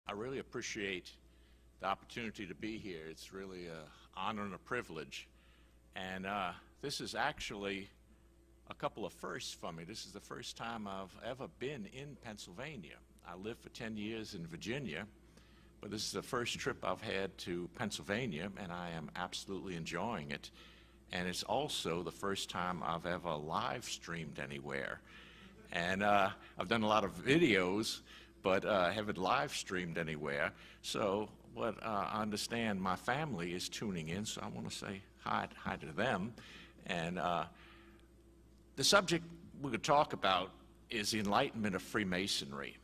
I really appreciate the opportunity to be here. It's really an honor and a privilege. And this is actually a couple of firsts for me. This is the first time I've ever been in Pennsylvania. I lived for 10 years in Virginia, but this is the first trip I've had to Pennsylvania, and I am absolutely enjoying it. And it's also the first time I've ever live streamed anywhere. And I've done a lot of videos, but I haven't live streamed anywhere. So what I understand, my family is tuning in, so I want to say hi to them. And the subject we're going to talk about is the Enlightenment of Freemasonry.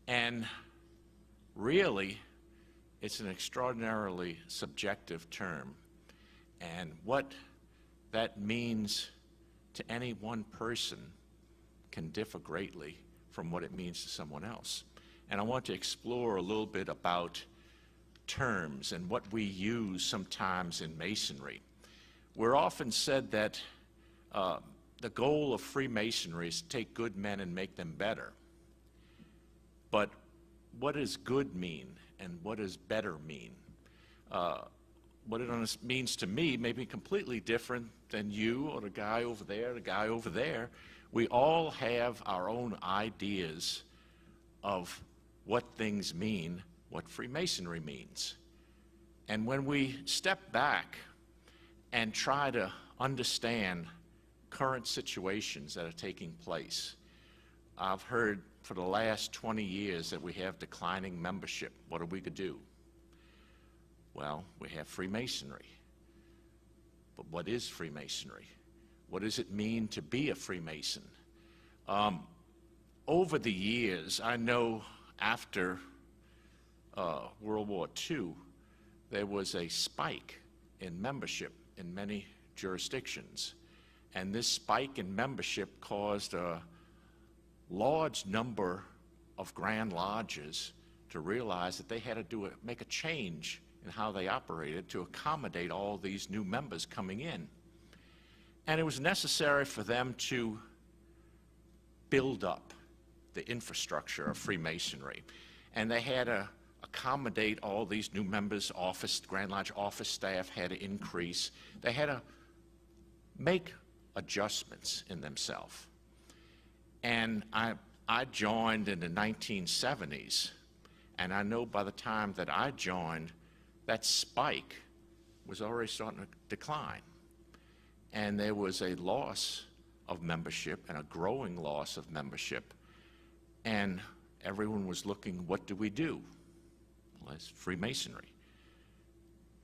And really, it's an extraordinarily subjective term. And what that means to any one person can differ greatly from what it means to someone else. And I want to explore a little bit about terms and what we use sometimes in Masonry. We're often said that the goal of Freemasonry is to take good men and make them better. But what does good mean and what does better mean? What it means to me may be completely different than you or the guy over there, the guy over there. We all have our own ideas of what things mean, what Freemasonry means. And when we step back and try to understand current situations that are taking place, I've heard for the last 20 years that we have declining membership. What are we to do? Well, we have Freemasonry. But what is Freemasonry? What does it mean to be a Freemason? Over the years, I know after World War II, there was a spike in membership in many jurisdictions. And this spike in membership caused a large number of Grand Lodges to realize that they had to make a change in how they operated to accommodate all these new members coming in. And it was necessary for them to build up the infrastructure of Freemasonry. And they had to accommodate all these new members. Grand Lodge office staff had to increase. They had to make adjustments in themselves. And I joined in the 1970s, and I know by the time that I joined, that spike was already starting to decline. And there was a loss of membership and a growing loss of membership. And everyone was looking, what do we do? Well, that's Freemasonry.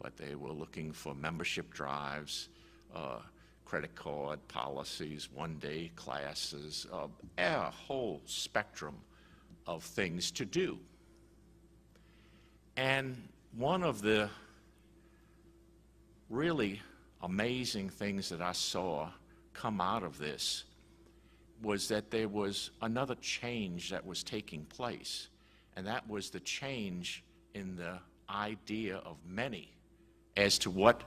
But they were looking for membership drives, credit card policies, one-day classes, a whole spectrum of things to do. And one of the really amazing things that I saw come out of this was that there was another change that was taking place, and that was the change in the idea of many as to what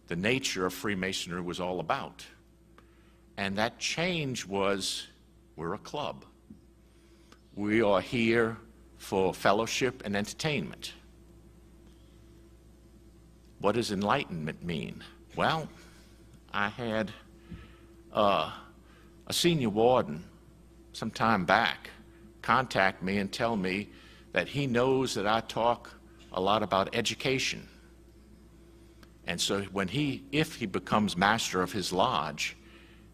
the nature of Freemasonry was all about. And that change was, we're a club. We are here for fellowship and entertainment. What does enlightenment mean? Well, I had a senior warden some time back contact me and tell me that he knows that I talk a lot about education. And so if he becomes master of his lodge,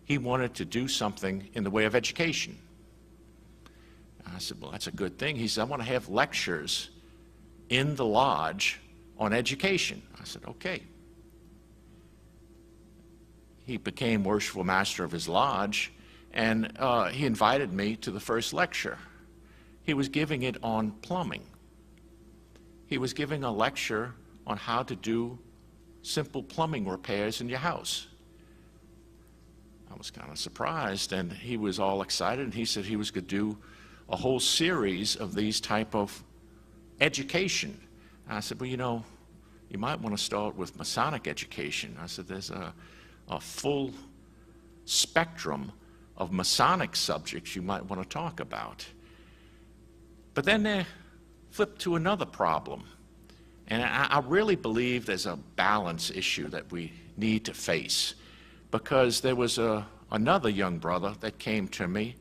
he wanted to do something in the way of education. I said, well, that's a good thing. He said, I want to have lectures in the lodge on education. I said, okay. He became worshipful master of his lodge, and he invited me to the first lecture. He was giving it on plumbing. He was giving a lecture on how to do simple plumbing repairs in your house. I was kind of surprised, and he was all excited, and he said he was going to do a whole series of these type of education. And I said, well, you might want to start with Masonic education. I said, there's a full spectrum of Masonic subjects you might want to talk about. But then there flip to another problem. And I really believe there's a balance issue that we need to face, because there was another young brother that came to me,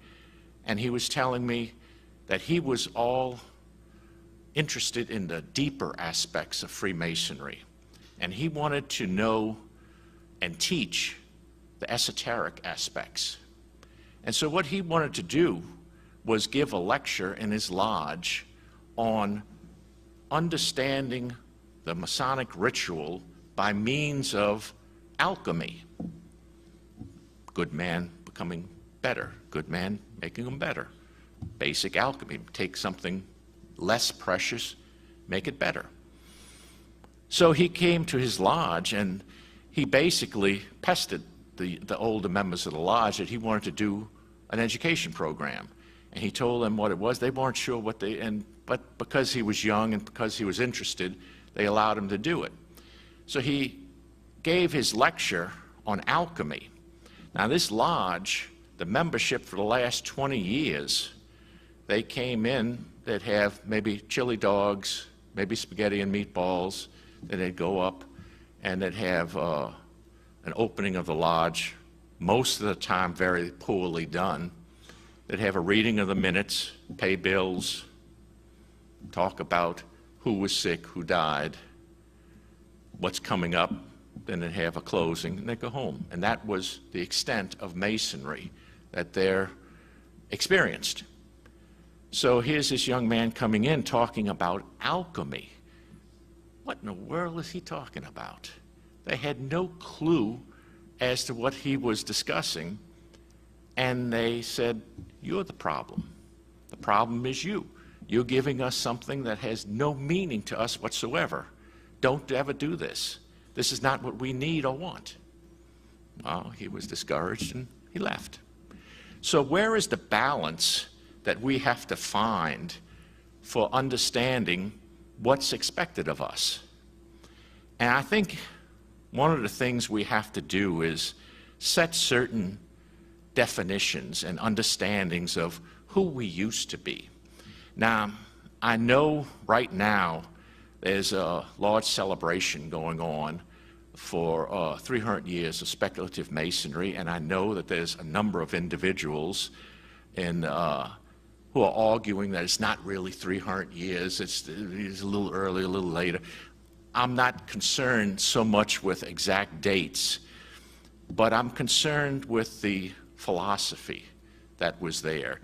and he was telling me that he was all interested in the deeper aspects of Freemasonry, and he wanted to know and teach the esoteric aspects. And so what he wanted to do was give a lecture in his lodge on understanding the Masonic ritual by means of alchemy. Good man becoming better, good man making them better. Basic alchemy, take something less precious, make it better. So he came to his lodge, and he basically pestered the older members of the lodge that he wanted to do an education program. And he told them what it was. They weren't sure what but because he was young and because he was interested, they allowed him to do it. So he gave his lecture on alchemy. Now this lodge, the membership for the last 20 years, they came in, they'd have maybe chili dogs, maybe spaghetti and meatballs, then they'd go up and they'd have an opening of the lodge, most of the time very poorly done. They'd have a reading of the minutes, pay bills, talk about who was sick, who died, what's coming up, then they'd have a closing, and they'd go home. And that was the extent of Masonry that they're experienced. So here's this young man coming in talking about alchemy. What in the world is he talking about? They had no clue as to what he was discussing, and they said, "You're the problem. The problem is you. You're giving us something that has no meaning to us whatsoever. Don't ever do this. This is not what we need or want." Well, he was discouraged and he left. So where is the balance that we have to find for understanding what's expected of us? And I think one of the things we have to do is set certain definitions and understandings of who we used to be. Now, I know right now there's a large celebration going on for 300 years of speculative Masonry, and I know that there's a number of individuals who are arguing that it's not really 300 years, it's a little earlier, a little later. I'm not concerned so much with exact dates, but I'm concerned with the philosophy that was there.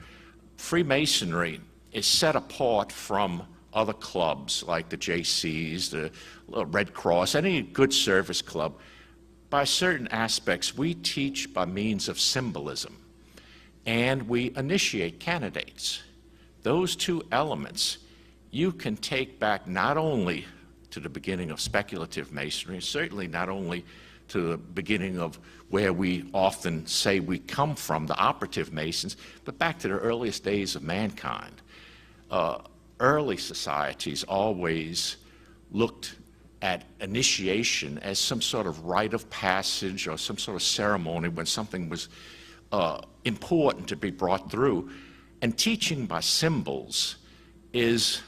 Freemasonry is set apart from other clubs like the JCs, the Red Cross, any good service club. By certain aspects, we teach by means of symbolism, and we initiate candidates. Those two elements you can take back not only to the beginning of speculative Masonry, certainly not only to the beginning of where we often say we come from, the operative Masons, but back to the earliest days of mankind. Early societies always looked at initiation as some sort of rite of passage or some sort of ceremony when something was important to be brought through. And teaching by symbols is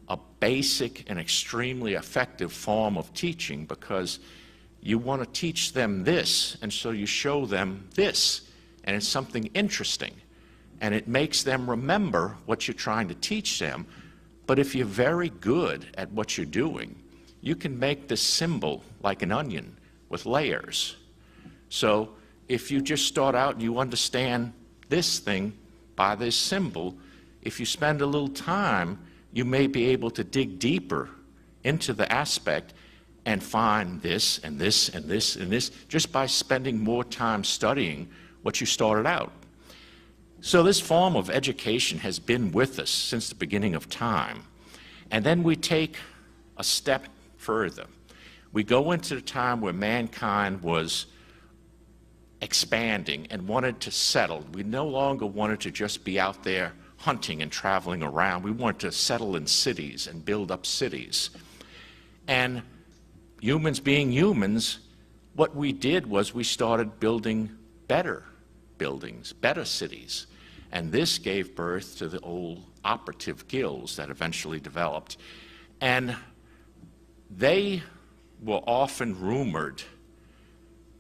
a basic and extremely effective form of teaching, because you want to teach them this, and so you show them this, and it's something interesting, and it makes them remember what you're trying to teach them. But if you're very good at what you're doing, you can make this symbol like an onion with layers. So if you just start out and you understand this thing by this symbol, if you spend a little time, you may be able to dig deeper into the aspect and find this and this and this and this just by spending more time studying what you started out. So this form of education has been with us since the beginning of time. And then we take a step further. We go into the time where mankind was expanding and wanted to settle. We no longer wanted to just be out there hunting and traveling around. We wanted to settle in cities and build up cities. And humans being humans, what we did was we started building better buildings, better cities. And this gave birth to the old operative guilds that eventually developed. And they were often rumored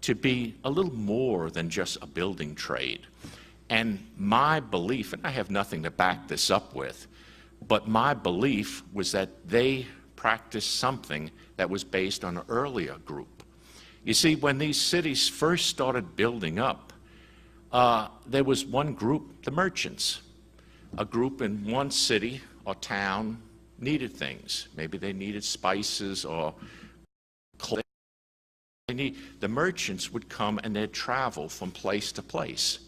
to be a little more than just a building trade. And my belief, and I have nothing to back this up with, but my belief was that they practiced something that was based on an earlier group. You see, when these cities first started building up, there was one group, the merchants. A group in one city or town needed things. Maybe they needed spices or clothing. The merchants would come and they'd travel from place to place.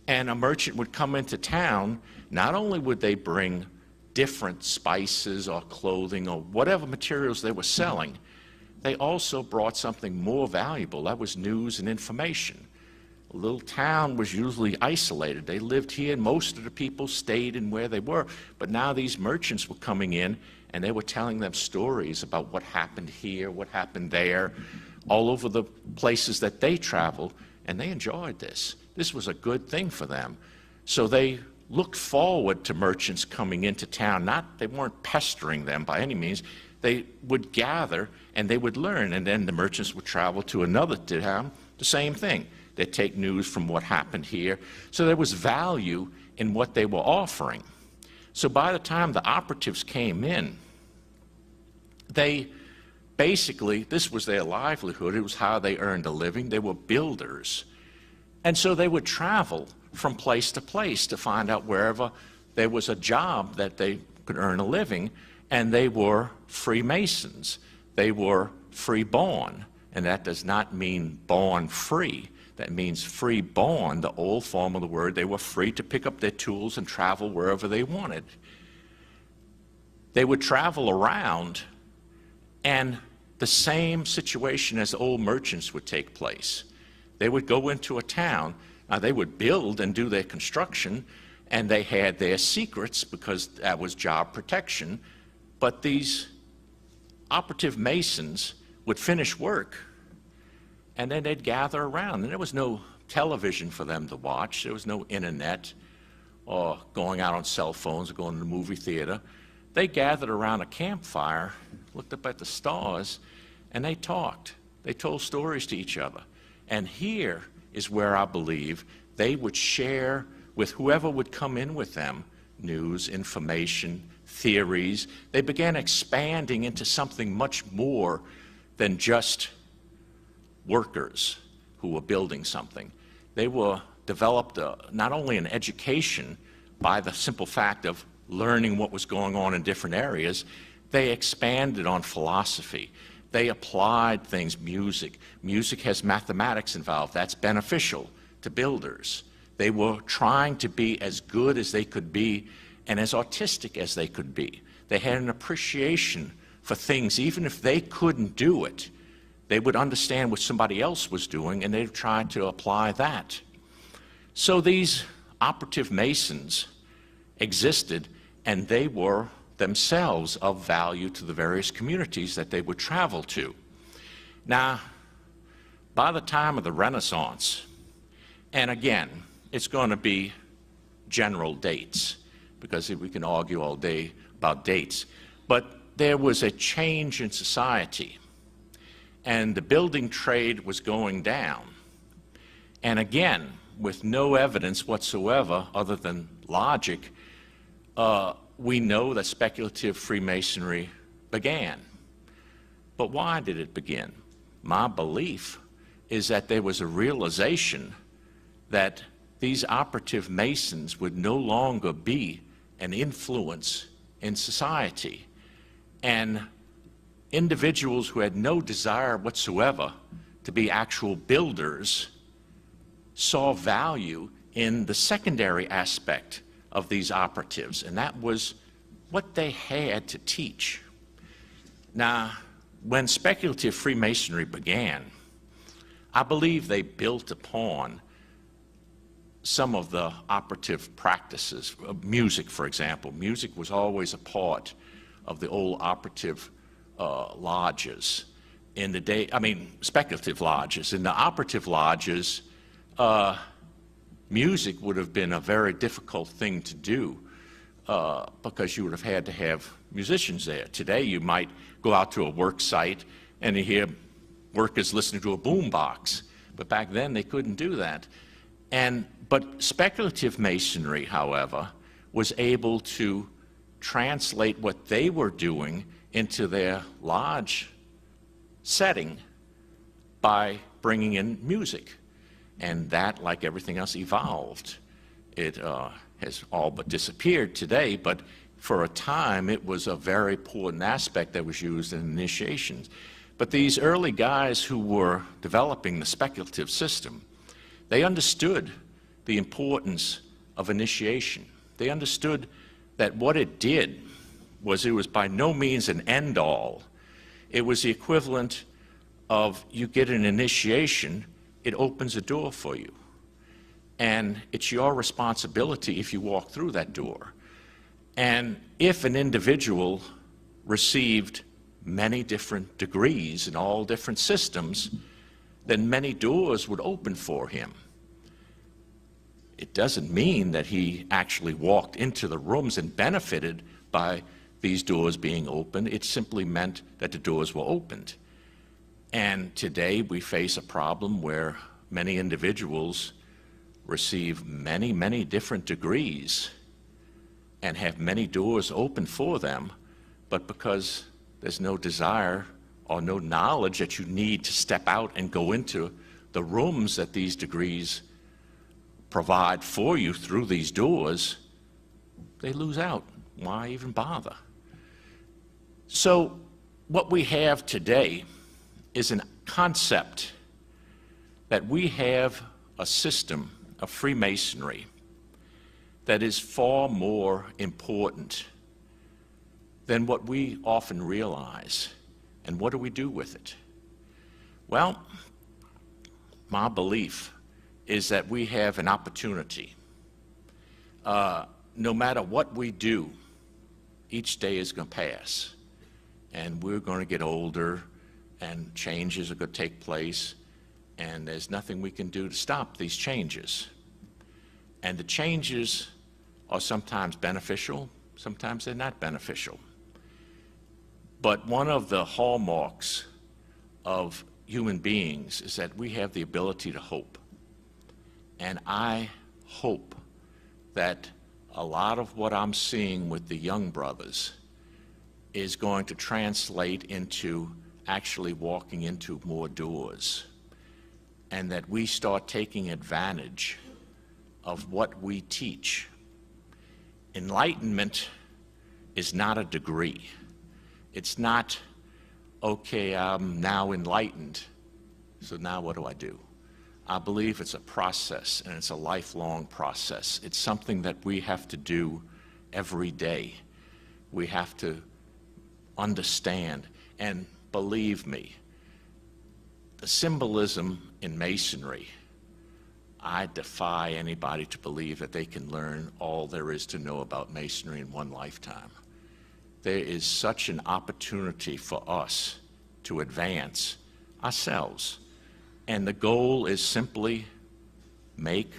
And a merchant would come into town. Not only would they bring different spices or clothing or whatever materials they were selling, they also brought something more valuable. That was news and information. A little town was usually isolated. They lived here, and most of the people stayed in where they were. But now these merchants were coming in, and they were telling them stories about what happened here, what happened there, all over the places that they traveled, and they enjoyed this. This was a good thing for them. So they looked forward to merchants coming into town. They weren't pestering them by any means. They would gather and they would learn, and then the merchants would travel to another town, the same thing. They'd take news from what happened here. So there was value in what they were offering. So by the time the operatives came in, they basically, this was their livelihood. It was how they earned a living. They were builders. And so they would travel from place to place to find out wherever there was a job that they could earn a living, and they were Freemasons. They were free-born, and that does not mean born free. That means free-born, the old form of the word. They were free to pick up their tools and travel wherever they wanted. They would travel around, and the same situation as old merchants would take place. They would go into a town. Now, they would build and do their construction, and they had their secrets because that was job protection. But these operative Masons would finish work, and then they'd gather around. And there was no television for them to watch. There was no internet or going out on cell phones or going to the movie theater. They gathered around a campfire, looked up at the stars, and they talked. They told stories to each other. And here is where I believe they would share with whoever would come in with them news, information, theories. They began expanding into something much more than just workers who were building something. They developed not only an education by the simple fact of learning what was going on in different areas, they expanded on philosophy. They applied things, music. Music has mathematics involved. That's beneficial to builders. They were trying to be as good as they could be and as artistic as they could be. They had an appreciation for things. Even if they couldn't do it, they would understand what somebody else was doing, and they'd try to apply that. So these operative Masons existed, and they were themselves of value to the various communities that they would travel to. Now, by the time of the Renaissance, and again, it's going to be general dates, because we can argue all day about dates, but there was a change in society, and the building trade was going down. And again, with no evidence whatsoever other than logic, we know that speculative Freemasonry began. But why did it begin? My belief is that there was a realization that these operative Masons would no longer be an influence in society. And individuals who had no desire whatsoever to be actual builders saw value in the secondary aspect of these operatives, and that was what they had to teach. Now, when speculative Freemasonry began, I believe they built upon some of the operative practices. Music, for example. Music was always a part of the old operative lodges. In the day, speculative lodges. In the operative lodges, music would have been a very difficult thing to do. because you would have had to have musicians there. Today, you might go out to a work site and you hear workers listening to a boom box. But back then, they couldn't do that. But speculative masonry, however, was able to translate what they were doing into their lodge setting by bringing in music. And that, like everything else, evolved. It has all but disappeared today, but for a time it was a very important aspect that was used in initiations. But these early guys who were developing the speculative system, they understood the importance of initiation. They understood that what it did was it was by no means an end-all. It was the equivalent of you get an initiation, it opens a door for you. And it's your responsibility if you walk through that door. And if an individual received many different degrees in all different systems, then many doors would open for him. It doesn't mean that he actually walked into the rooms and benefited by these doors being open. It simply meant that the doors were opened. And today we face a problem where many individuals receive many, many different degrees and have many doors open for them, but because there's no desire or no knowledge that you need to step out and go into the rooms that these degrees provide for you through these doors, they lose out. Why even bother? So what we have today is a concept that we have a system of Freemasonry that is far more important than what we often realize. And what do we do with it? Well, my belief is that we have an opportunity. No matter what we do, each day is going to pass. And we're going to get older, and changes are going to take place, and there's nothing we can do to stop these changes. And the changes are sometimes beneficial, sometimes they're not beneficial. But one of the hallmarks of human beings is that we have the ability to hope. And I hope that a lot of what I'm seeing with the young brothers is going to translate into actually walking into more doors, and that we start taking advantage of what we teach. Enlightenment is not a degree. It's not, okay, I'm now enlightened, so now what do I do? I believe it's a process, and it's a lifelong process. It's something that we have to do every day. We have to understand, and believe me, the symbolism in Masonry, I defy anybody to believe that they can learn all there is to know about Masonry in one lifetime. There is such an opportunity for us to advance ourselves. And the goal is simply make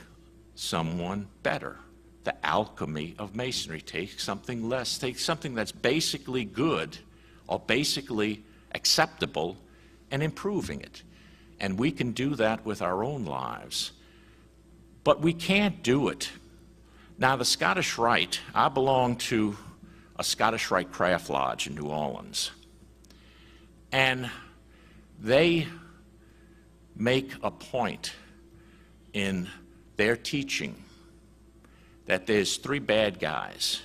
someone better. The alchemy of Masonry. Take something less, take something that's basically good or basically acceptable and improving it. And we can do that with our own lives. But we can't do it. Now, the Scottish Rite, I belong to a Scottish Rite craft lodge in New Orleans. And they make a point in their teaching that there's three bad guys,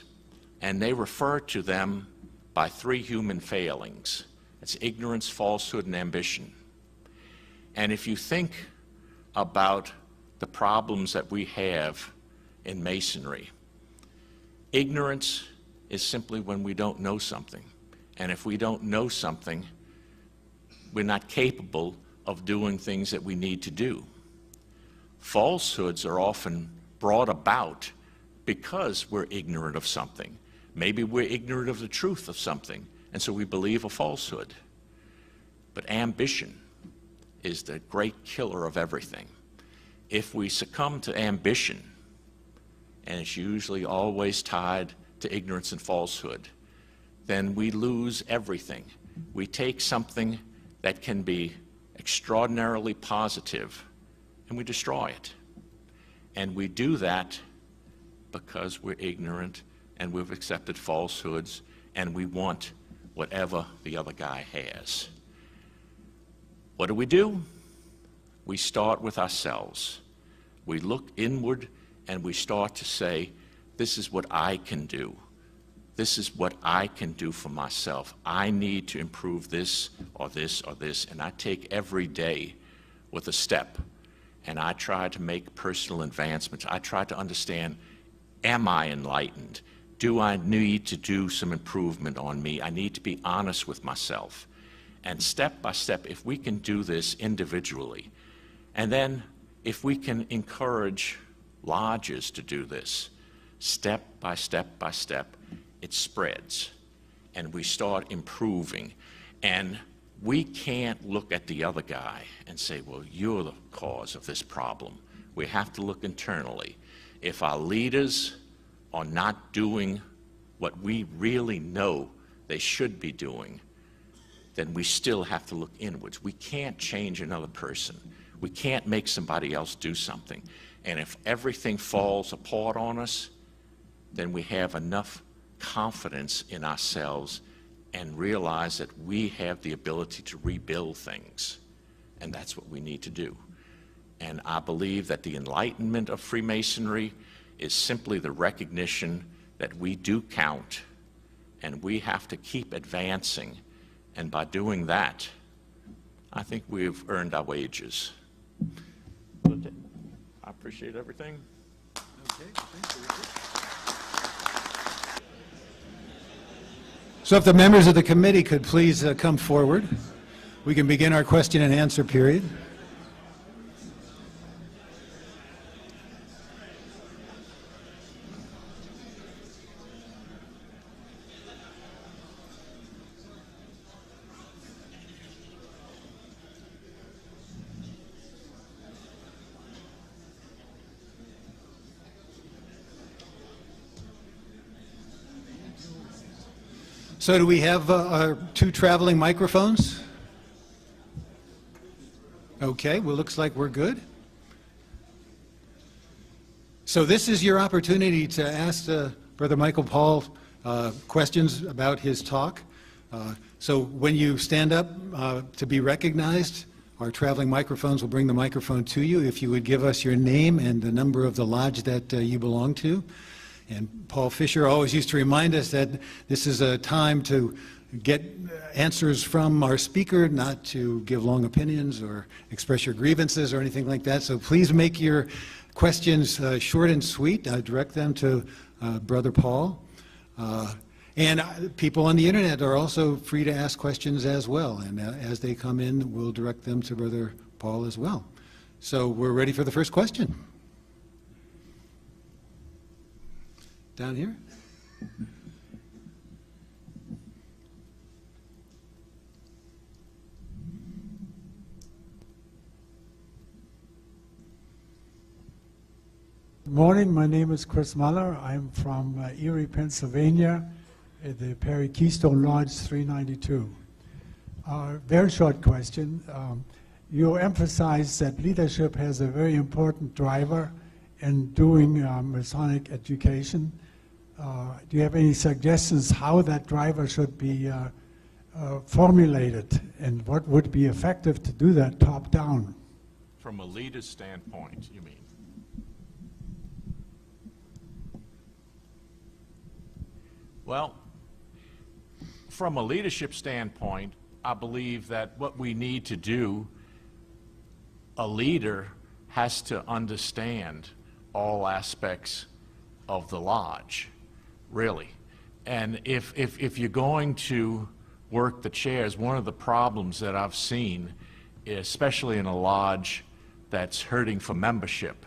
and they refer to them by three human failings. It's ignorance, falsehood, and ambition. And if you think about the problems that we have in Masonry, ignorance is simply when we don't know something. And if we don't know something, we're not capable of doing things that we need to do. Falsehoods are often brought about because we're ignorant of something. Maybe we're ignorant of the truth of something, and so we believe a falsehood. But ambition is the great killer of everything. If we succumb to ambition, and it's usually always tied to ignorance and falsehood, then we lose everything. We take something that can be extraordinarily positive and we destroy it. And we do that because we're ignorant and we've accepted falsehoods and we want whatever the other guy has. What do? We start with ourselves. We look inward and we start to say, this is what I can do. This is what I can do for myself. I need to improve this or this or this. And I take every day with a step and I try to make personal advancements. I try to understand, am I enlightened? Do I need to do some improvement on me? I need to be honest with myself. And step by step, if we can do this individually, and then if we can encourage lodges to do this, step by step by step, it spreads, and we start improving. And we can't look at the other guy and say, well, you're the cause of this problem. We have to look internally. If our leaders are not doing what we really know they should be doing, then we still have to look inwards. We can't change another person. We can't make somebody else do something. And if everything falls apart on us, then we have enough confidence in ourselves and realize that we have the ability to rebuild things. And that's what we need to do. And I believe that the enlightenment of Freemasonry is simply the recognition that we do count and we have to keep advancing. And by doing that, I think we've earned our wages. I appreciate everything. Okay, thank you. So if the members of the committee could please come forward, we can begin our question and answer period. So do we have our two traveling microphones? Okay, well, looks like we're good. So this is your opportunity to ask Brother Michael Paul questions about his talk. So when you stand up to be recognized, our traveling microphones will bring the microphone to you. If you would give us your name and the number of the lodge that you belong to. And Paul Fisher always used to remind us that this is a time to get answers from our speaker, not to give long opinions or express your grievances or anything like that. So please make your questions short and sweet. Direct them to Brother Paul. And people on the internet are also free to ask questions as well. And as they come in, we'll direct them to Brother Paul as well. So we're ready for the first question. Down here. Good morning. My name is Chris Muller. I'm from Erie, Pennsylvania, at the Perry Keystone Lodge 392. Very short question. You emphasize that leadership has a very important driver in doing Masonic education. Do you have any suggestions how that driver should be formulated, and what would be effective to do that top down? From a leader's standpoint, you mean? Well, from a leadership standpoint, I believe that what we need to do, a leader has to understand all aspects of the lodge, really. And if you're going to work the chairs, one of the problems that I've seen, especially in a lodge that's hurting for membership,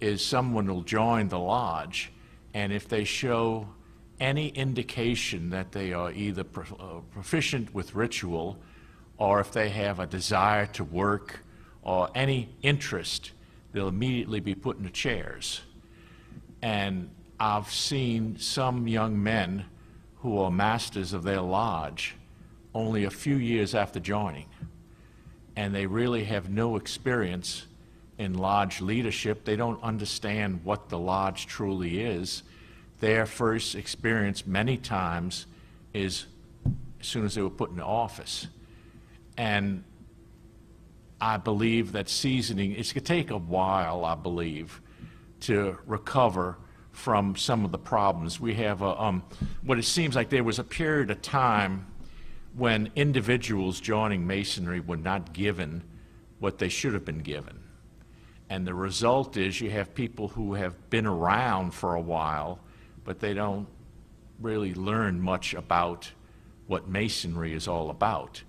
is someone will join the lodge, and if they show any indication that they are either proficient with ritual, or if they have a desire to work, or any interest, they'll immediately be put in the chairs. And I've seen some young men who are masters of their lodge only a few years after joining, and they really have no experience in lodge leadership. They don't understand what the lodge truly is. Their first experience many times is as soon as they were put in office. And I believe that seasoning, it's going to take a while, I believe, to recover from some of the problems. We have what it seems like there was a period of time when individuals joining Masonry were not given what they should have been given. And the result is you have people who have been around for a while, but they don't really learn much about what Masonry is all about.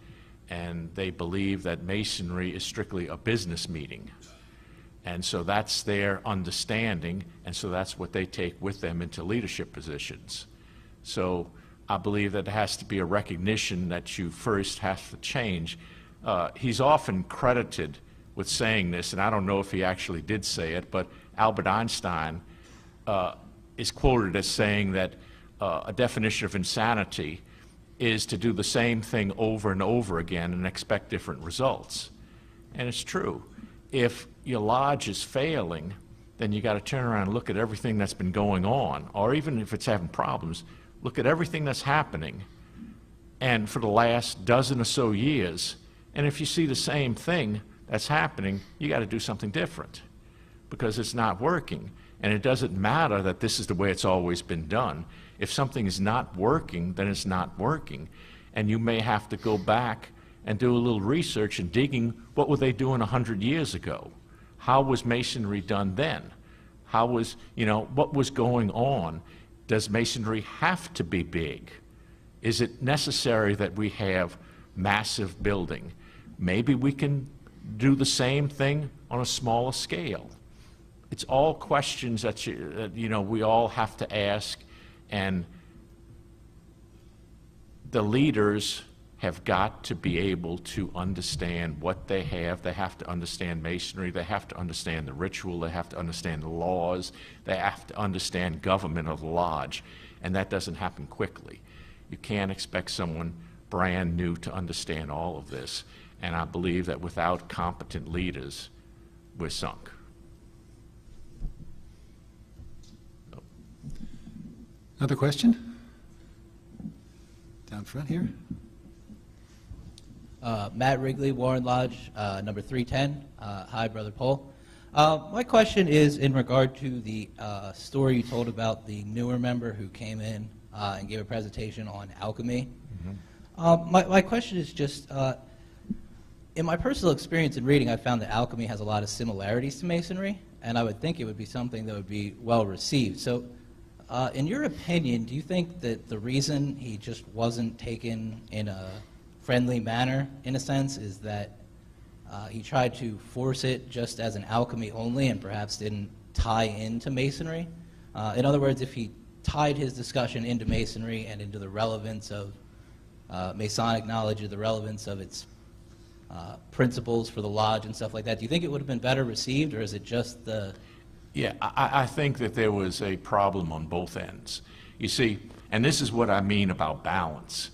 And they believe that Masonry is strictly a business meeting. And so that's their understanding, and so that's what they take with them into leadership positions. So I believe that there has to be a recognition that you first have to change. He's often credited with saying this, and I don't know if he actually did say it, but Albert Einstein is quoted as saying that a definition of insanity is to do the same thing over and over again and expect different results. And it's true. If your lodge is failing, then you got to turn around and look at everything that's been going on, or even if it's having problems, look at everything that's happening and for the last dozen or so years, and if you see the same thing that's happening, you got to do something different because it's not working. And it doesn't matter that this is the way it's always been done. If something is not working, then it's not working. And you may have to go back and do a little research and digging, what were they doing 100 years ago? How was Masonry done then? How was, what was going on? Does Masonry have to be big? Is it necessary that we have massive building? Maybe we can do the same thing on a smaller scale. It's all questions that we all have to ask, and the leaders have got to be able to understand what they have. They have to understand Masonry. They have to understand the ritual. They have to understand the laws. They have to understand government of the lodge, and that doesn't happen quickly. You can't expect someone brand new to understand all of this, and I believe that without competent leaders, we're sunk. Another question? Down front here. Matt Wrigley, Warren Lodge, number 310. Hi, Brother Paul. My question is in regard to the story you told about the newer member who came in and gave a presentation on alchemy. Mm-hmm. My question is just, in my personal experience in reading, I found that alchemy has a lot of similarities to Masonry, and I would think it would be something that would be well received. So, in your opinion, do you think that the reason he just wasn't taken in a friendly manner, in a sense, is that he tried to force it just as an alchemy only and perhaps didn't tie into Masonry? In other words, if he tied his discussion into Masonry and into the relevance of Masonic knowledge or the relevance of its principles for the lodge and stuff like that, do you think it would have been better received, or is it just the... Yeah, I think that there was a problem on both ends. You see, and this is what I mean about balance.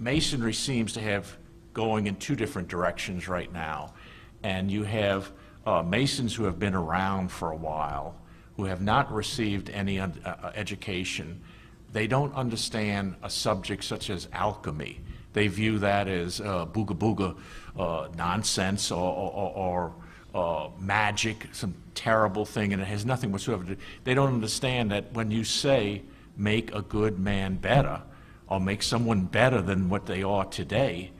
Masonry seems to have going in two different directions right now. And you have Masons who have been around for a while, who have not received any education. They don't understand a subject such as alchemy. They view that as booga booga nonsense or magic, some terrible thing, and it has nothing whatsoever to do. They don't understand that when you say make a good man better or make someone better than what they are today,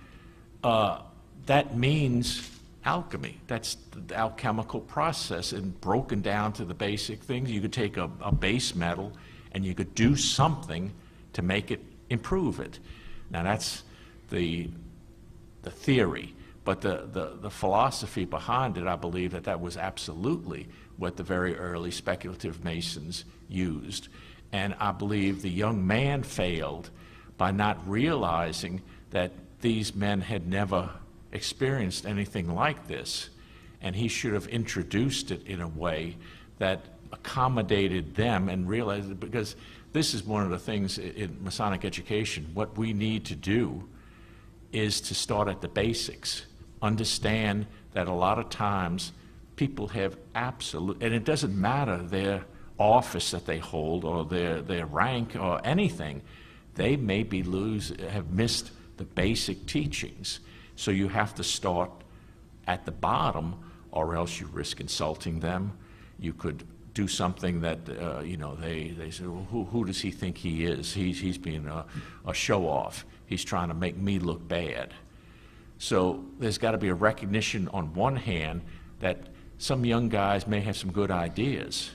that means alchemy. That's the alchemical process, and broken down to the basic things. You could take a base metal and you could do something to make it, improve it. Now that's the theory. But the philosophy behind it, I believe that was absolutely what the very early speculative Masons used. And I believe the young man failed by not realizing that these men had never experienced anything like this. And he should have introduced it in a way that accommodated them and realized that, because this is one of the things in Masonic education, what we need to do is to start at the basics. Understand that a lot of times people have absolute, and it doesn't matter their office that they hold or their rank or anything, they may be have missed the basic teachings. So you have to start at the bottom, or else you risk insulting them. You could do something that, you know, they say, well, who does he think he is? He's being a show-off. He's trying to make me look bad. So there's got to be a recognition on one hand that some young guys may have some good ideas,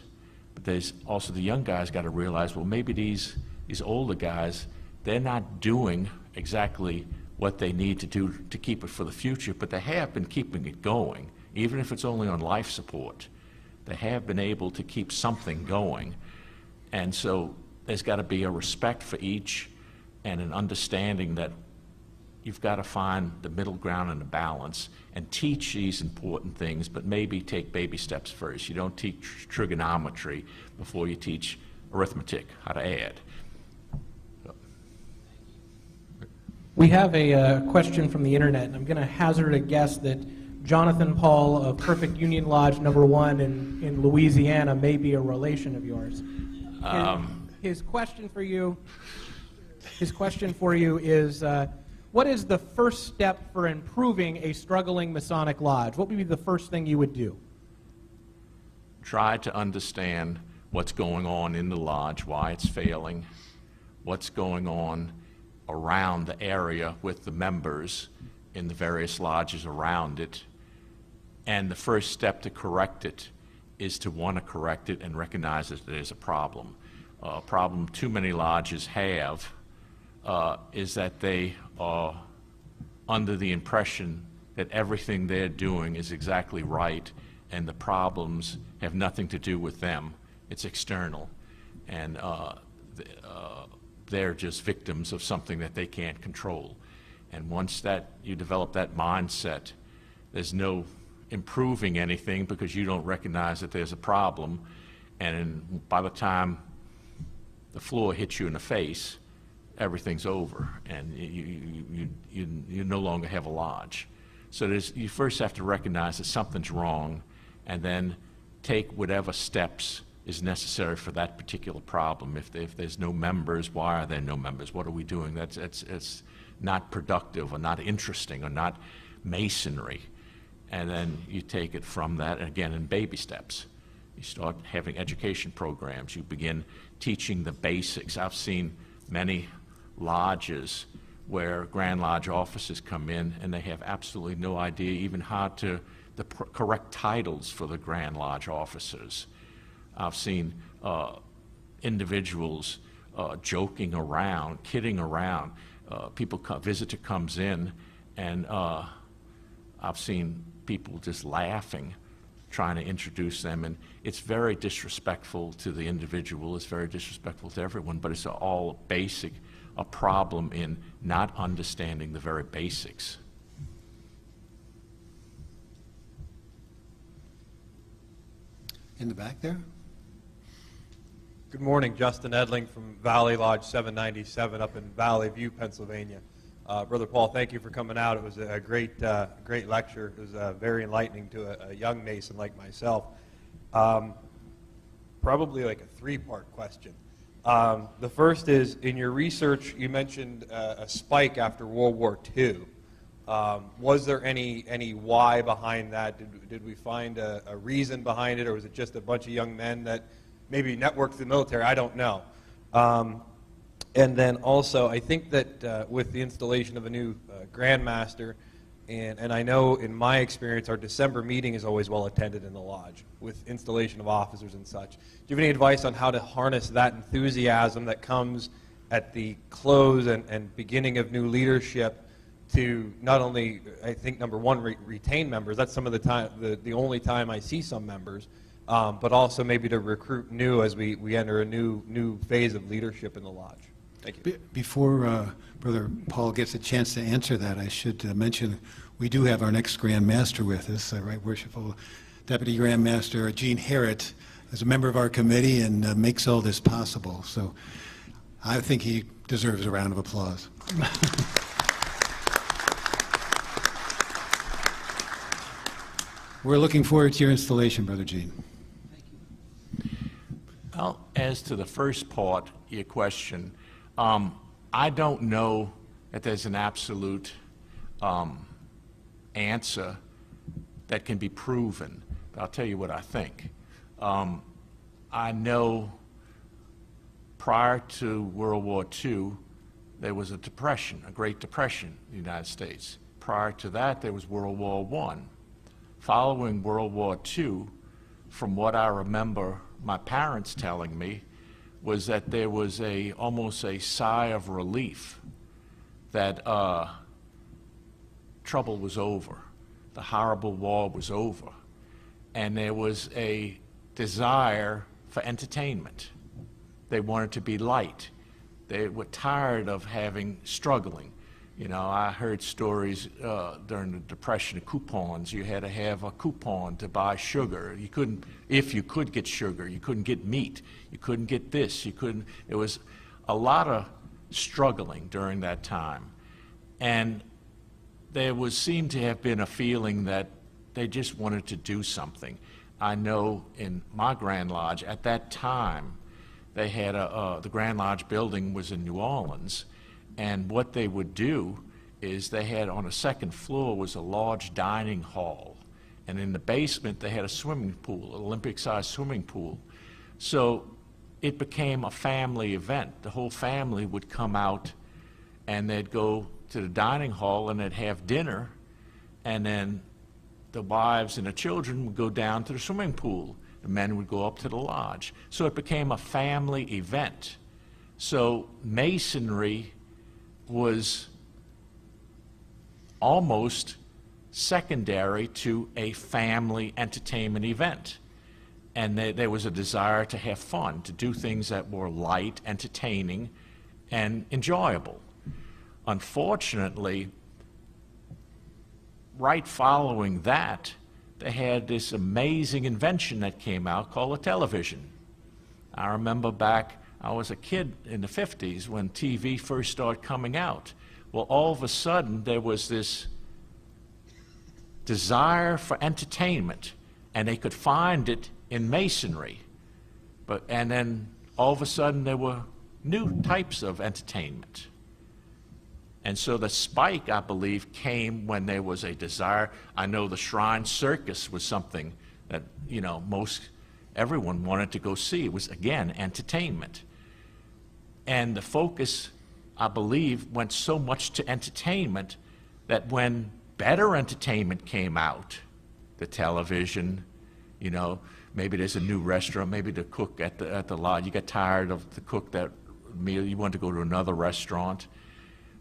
but there's also the young guys got to realize, well, maybe these older guys, they're not doing exactly what they need to do to keep it for the future, but they have been keeping it going, even if it's only on life support. They have been able to keep something going. And so there's got to be a respect for each and an understanding that you've got to find the middle ground and the balance and teach these important things, but maybe take baby steps first. You don't teach trigonometry before you teach arithmetic, how to add. We have a question from the internet, and I'm going to hazard a guess that Jonathan Paul of Perfect Union Lodge number 1 in Louisiana may be a relation of yours. His question for you is, what is the first step for improving a struggling Masonic lodge? What would be the first thing you would do? Try to understand what's going on in the lodge, why it's failing, what's going on around the area with the members in the various lodges around it. And the first step to correct it is to want to correct it and recognize that there's a problem. A problem too many lodges have is that they are under the impression that everything they're doing is exactly right and the problems have nothing to do with them. It's external. And they're just victims of something that they can't control. And once that you develop that mindset, there's no improving anything because you don't recognize that there's a problem. And by the time the floor hits you in the face, everything's over, and you no longer have a lodge. So you first have to recognize that something's wrong, and then take whatever steps is necessary for that particular problem. If there's no members, why are there no members? What are we doing? It's not productive or not interesting or not Masonry. And then you take it from that, and again, in baby steps. You start having education programs. You begin teaching the basics. I've seen many lodges where Grand Lodge officers come in and they have absolutely no idea even how to, the correct titles for the Grand Lodge officers. I've seen individuals joking around, kidding around. Visitor comes in, and I've seen people just laughing, trying to introduce them, and it's very disrespectful to the individual. It's very disrespectful to everyone, but it's all basic, a problem in not understanding the very basics. In the back there? Good morning, Justin Edling from Valley Lodge 797 up in Valley View, Pennsylvania. Brother Paul, thank you for coming out. It was a great lecture. It was very enlightening to a young Mason like myself. Probably like a three-part question. The first is, in your research, you mentioned a spike after World War II. Was there any why behind that? Did we find a reason behind it, or was it just a bunch of young men that maybe networked the military? I don't know. And then also, I think that with the installation of a new Grand Master, and I know in my experience, our December meeting is always well attended in the lodge with installation of officers and such. Do you have any advice on how to harness that enthusiasm that comes at the close and beginning of new leadership to not only, I think, number one, retain members? That's some of the time, the only time I see some members, but also maybe to recruit new as we enter a new phase of leadership in the lodge. Thank you. Before Brother Paul gets a chance to answer that, I should mention we do have our next Grand Master with us, Right Worshipful Deputy Grand Master Gene Harrett. as a member of our committee and makes all this possible. So I think he deserves a round of applause. We're looking forward to your installation, Brother Gene. Well, as to the first part of your question, I don't know that there's an absolute answer that can be proven, but I'll tell you what I think. I know prior to World War II, there was a depression, a Great Depression in the United States. Prior to that, there was World War I. Following World War II, from what I remember my parents telling me, was that there was almost a sigh of relief that trouble was over. The horrible war was over. And there was a desire for entertainment. They wanted to be light. They were tired of struggling. You know, I heard stories during the Depression of coupons. You had to have a coupon to buy sugar. You couldn't, if you could get sugar, you couldn't get meat. You couldn't get this. You couldn't. It was a lot of struggling during that time. And there seemed to have been a feeling that they just wanted to do something. I know in my Grand Lodge, at that time, they had the Grand Lodge building was in New Orleans. And what they would do is they had on the second floor was a large dining hall. And in the basement, they had a swimming pool, an Olympic-sized swimming pool. So it became a family event. The whole family would come out and they'd go to the dining hall and they'd have dinner. And then the wives and the children would go down to the swimming pool. The men would go up to the lodge. So it became a family event. So Masonry was almost secondary to a family entertainment event. And there was a desire to have fun, to do things that were light, entertaining, and enjoyable. Unfortunately, right following that, they had this amazing invention that came out called a television. I remember back, I was a kid in the 50s when TV first started coming out. Well, all of a sudden, there was this desire for entertainment, and they could find it in Masonry. And then all of a sudden, there were new types of entertainment. And so the spike, I believe, came when there was a desire. I know the Shrine Circus was something that, you know, everyone wanted to go see. It was, again, entertainment. And the focus, I believe, went so much to entertainment that when better entertainment came out, the television, you know, maybe there's a new restaurant, maybe the cook at the lodge, you got tired of the cook that meal, you want to go to another restaurant.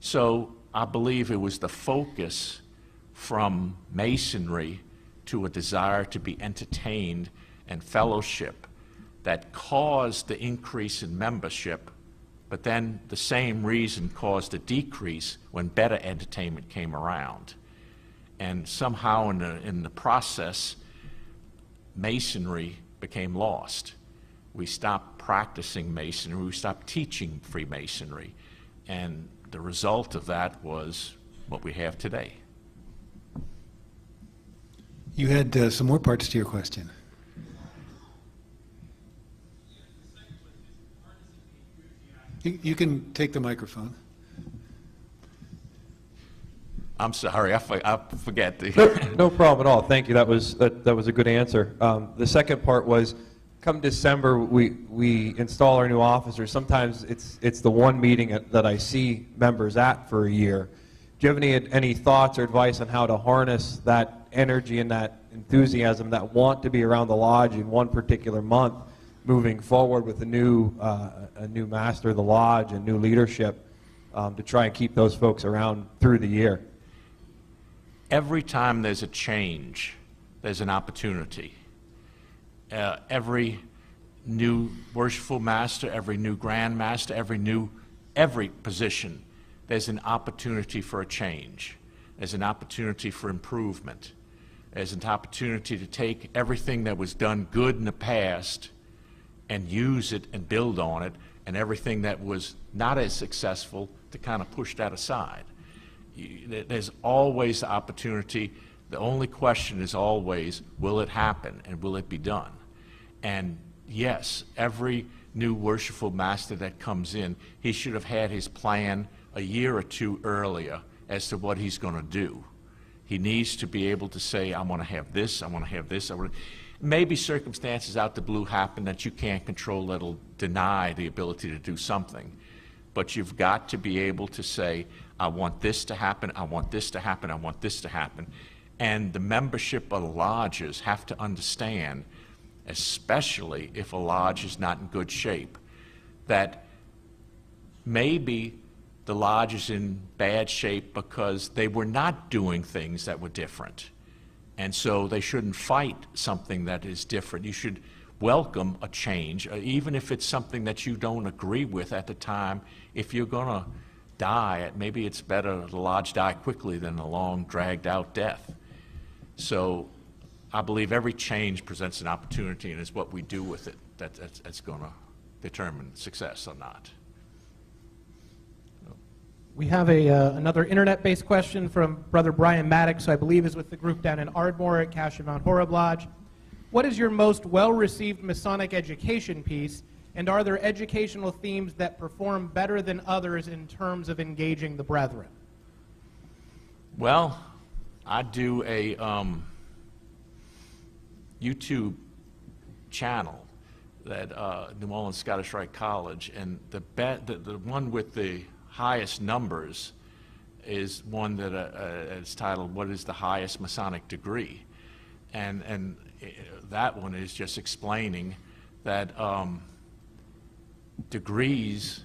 So I believe it was the focus from Masonry to a desire to be entertained and fellowship that caused the increase in membership, but then the same reason caused a decrease when better entertainment came around. And somehow in the process, Masonry became lost. We stopped practicing Masonry, we stopped teaching Freemasonry, and the result of that was what we have today. You had some more parts to your question. You can take the microphone. I'm sorry, I forget the... No problem at all. Thank you. That was a good answer. The second part was, come December, we install our new officers. Sometimes it's the one meeting that I see members at for a year. Do you have any thoughts or advice on how to harness that energy and that enthusiasm that want to be around the lodge in one particular month, moving forward with a new master of the lodge and new leadership, to try and keep those folks around through the year? Every time there's a change, there's an opportunity. Every new worshipful master, every new grand master, every position, there's an opportunity for a change. There's an opportunity for improvement. There's an opportunity to take everything that was done good in the past and use it and build on it, and everything that was not as successful to kind of push that aside. There's always the opportunity. The only question is always, will it happen and will it be done? And yes, every new worshipful master that comes in, he should have had his plan a year or two earlier as to what he's going to do. He needs to be able to say, I want to have this, I want to have this. Maybe circumstances out the blue happen that you can't control that'll deny the ability to do something. But you've got to be able to say, I want this to happen, I want this to happen, I want this to happen. And the membership of the lodges have to understand, especially if a lodge is not in good shape, that maybe the lodge is in bad shape because they were not doing things that were different. And so they shouldn't fight something that is different. You should welcome a change, even if it's something that you don't agree with at the time. If you're going to die, maybe it's better the lodge die quickly than a long, dragged-out death. So I believe every change presents an opportunity, and it's what we do with it that's going to determine success or not. We have another internet-based question from Brother Brian Maddox, who I believe is with the group down in Ardmore at Cassia Mount Horeb Lodge. What is your most well-received Masonic education piece, and are there educational themes that perform better than others in terms of engaging the brethren? Well, I do a YouTube channel that New Orleans Scottish Rite College, and the one with the highest numbers is one that is titled, What is the Highest Masonic Degree? And that one is just explaining that degrees,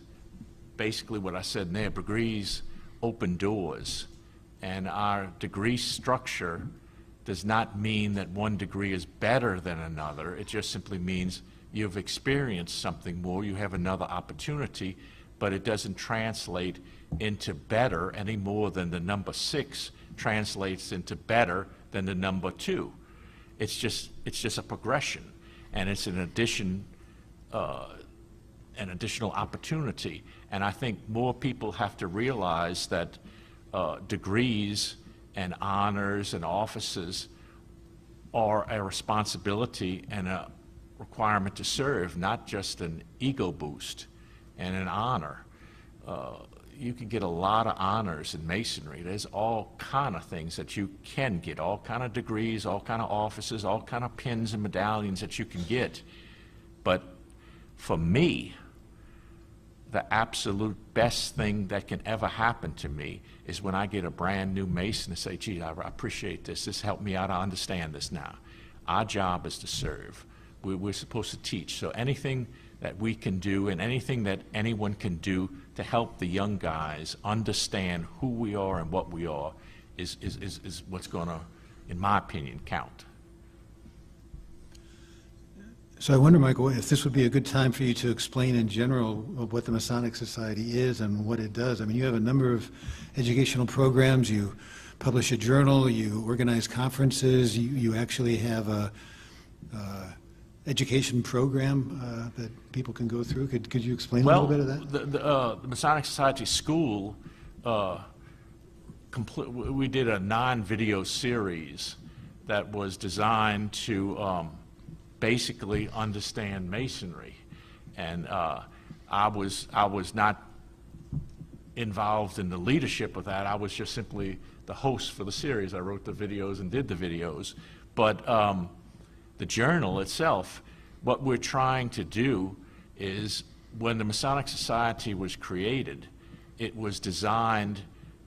basically what I said in there, degrees open doors. And our degree structure does not mean that one degree is better than another. It just simply means you've experienced something more, you have another opportunity, but it doesn't translate into better any more than the number 6 translates into better than the number 2. It's just a progression, and it's an additional opportunity. And I think more people have to realize that degrees and honors and offices are a responsibility and a requirement to serve, not just an ego boost and an honor. You can get a lot of honors in Masonry. There's all kind of things that you can get, all kind of degrees, all kind of offices, all kind of pins and medallions that you can get. But for me, the absolute best thing that can ever happen to me is when I get a brand new Mason and say, gee, I appreciate this. This helped me out. I understand this now. Our job is to serve. We're supposed to teach. So anything that we can do and anything that anyone can do to help the young guys understand who we are and what we are is what's going to, in my opinion, count. So I wonder, Michael, if this would be a good time for you to explain in general what the Masonic Society is and what it does. I mean, you have a number of educational programs, you publish a journal, you organize conferences, you actually have a education program that people can go through. Could you explain a little bit of that? The Masonic Society School, we did a non-video series that was designed to basically understand Masonry, and I was not involved in the leadership of that. I was just simply the host for the series. I wrote the videos and did the videos, but the journal itself, what we're trying to do is, when the Masonic Society was created, it was designed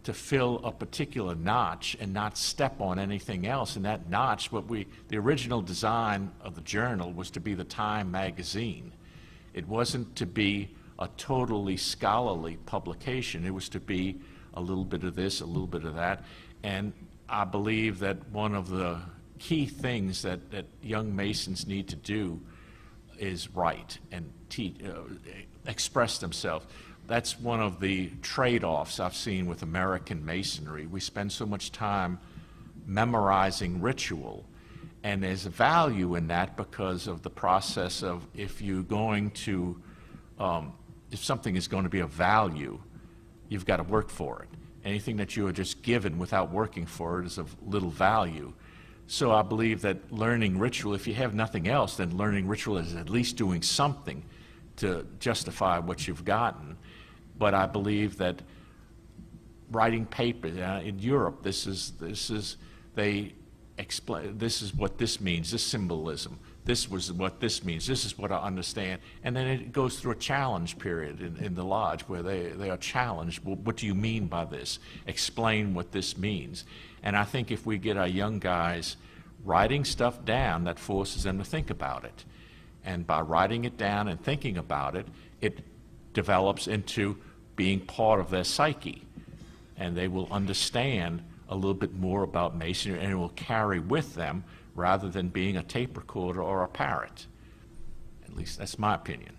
to fill a particular notch and not step on anything else. And that notch, the original design of the journal was to be the Time magazine. It wasn't to be a totally scholarly publication. It was to be a little bit of this, a little bit of that. And I believe that one of the key things that young Masons need to do is write and express themselves. That's one of the trade-offs I've seen with American Masonry. We spend so much time memorizing ritual, And there's a value in that because of the process of if you're going to, if something is going to be of value, you've got to work for it. Anything that you are just given without working for it is of little value. So I believe that learning ritual, if you have nothing else, then learning ritual is at least doing something to justify what you've gotten. But I believe that writing papers in Europe, they explain, this is what this means, this symbolism, this was what this means, this is what I understand. And then it goes through a challenge period in the lodge where they are challenged. Well, what do you mean by this? Explain what this means. And I think if we get our young guys writing stuff down, that forces them to think about it. And by writing it down and thinking about it, it develops into being part of their psyche. And they will understand a little bit more about Masonry, and it will carry with them rather than being a tape recorder or a parrot. At least that's my opinion.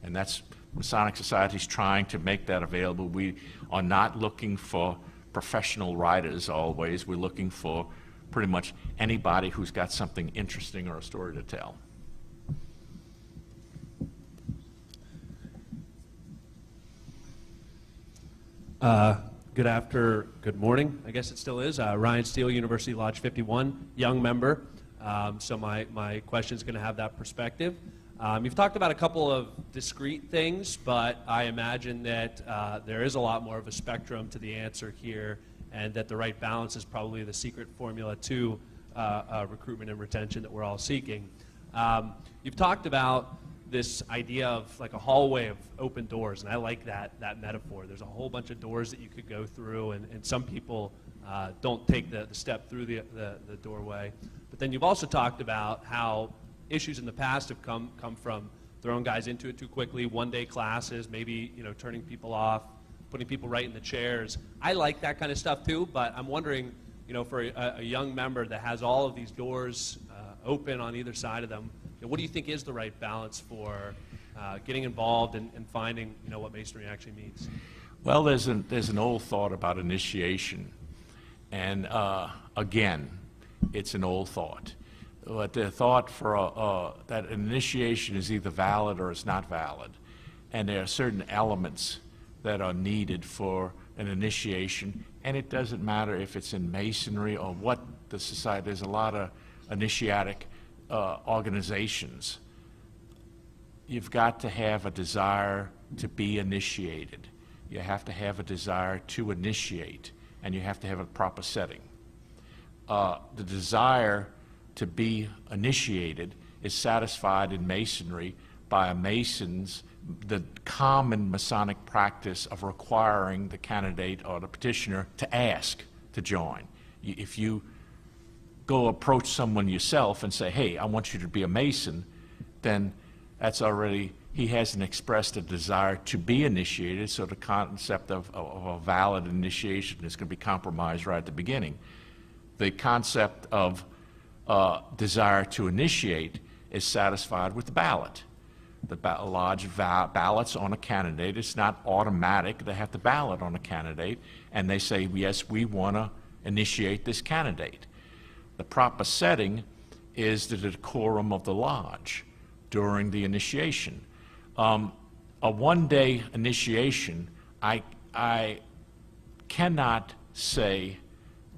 And that's Masonic Society's trying to make that available. We are not looking for professional writers always. We're looking for pretty much anybody who's got something interesting or a story to tell. Good morning, I guess it still is. Ryan Steele, University Lodge 51, young member. So my question is going to have that perspective. You've talked about a couple of discrete things, but I imagine that there is a lot more of a spectrum to the answer here, and that the right balance is probably the secret formula to recruitment and retention that we're all seeking. You've talked about this idea of like a hallway of open doors, and I like that metaphor. There's a whole bunch of doors that you could go through, and some people don't take the step through the doorway. But then you've also talked about how issues in the past have come from throwing guys into it too quickly, one-day classes, maybe turning people off, putting people right in the chairs. I like that kind of stuff too, but I'm wondering, for a young member that has all of these doors open on either side of them, what do you think is the right balance for getting involved and finding what Masonry actually means? Well, there's an old thought about initiation, and again, it's an old thought. But the thought for that initiation is either valid or it's not valid, and there are certain elements that are needed for an initiation, and it doesn't matter if it's in Masonry or what the society. There's a lot of initiatic organizations. You've got to have a desire to be initiated. You have to have a desire to initiate, and you have to have a proper setting. The desire to be initiated is satisfied in Masonry by a Mason's, the common Masonic practice of requiring the candidate or the petitioner to ask to join. If you go approach someone yourself and say, hey, I want you to be a Mason, then that's already, he hasn't expressed a desire to be initiated, so the concept of a valid initiation is going to be compromised right at the beginning. The concept of desire to initiate is satisfied with the ballot. The lodge ballots on a candidate. It's not automatic. They have to ballot on a candidate, and they say, yes, we want to initiate this candidate. The proper setting is the decorum of the lodge during the initiation. A one-day initiation, I cannot say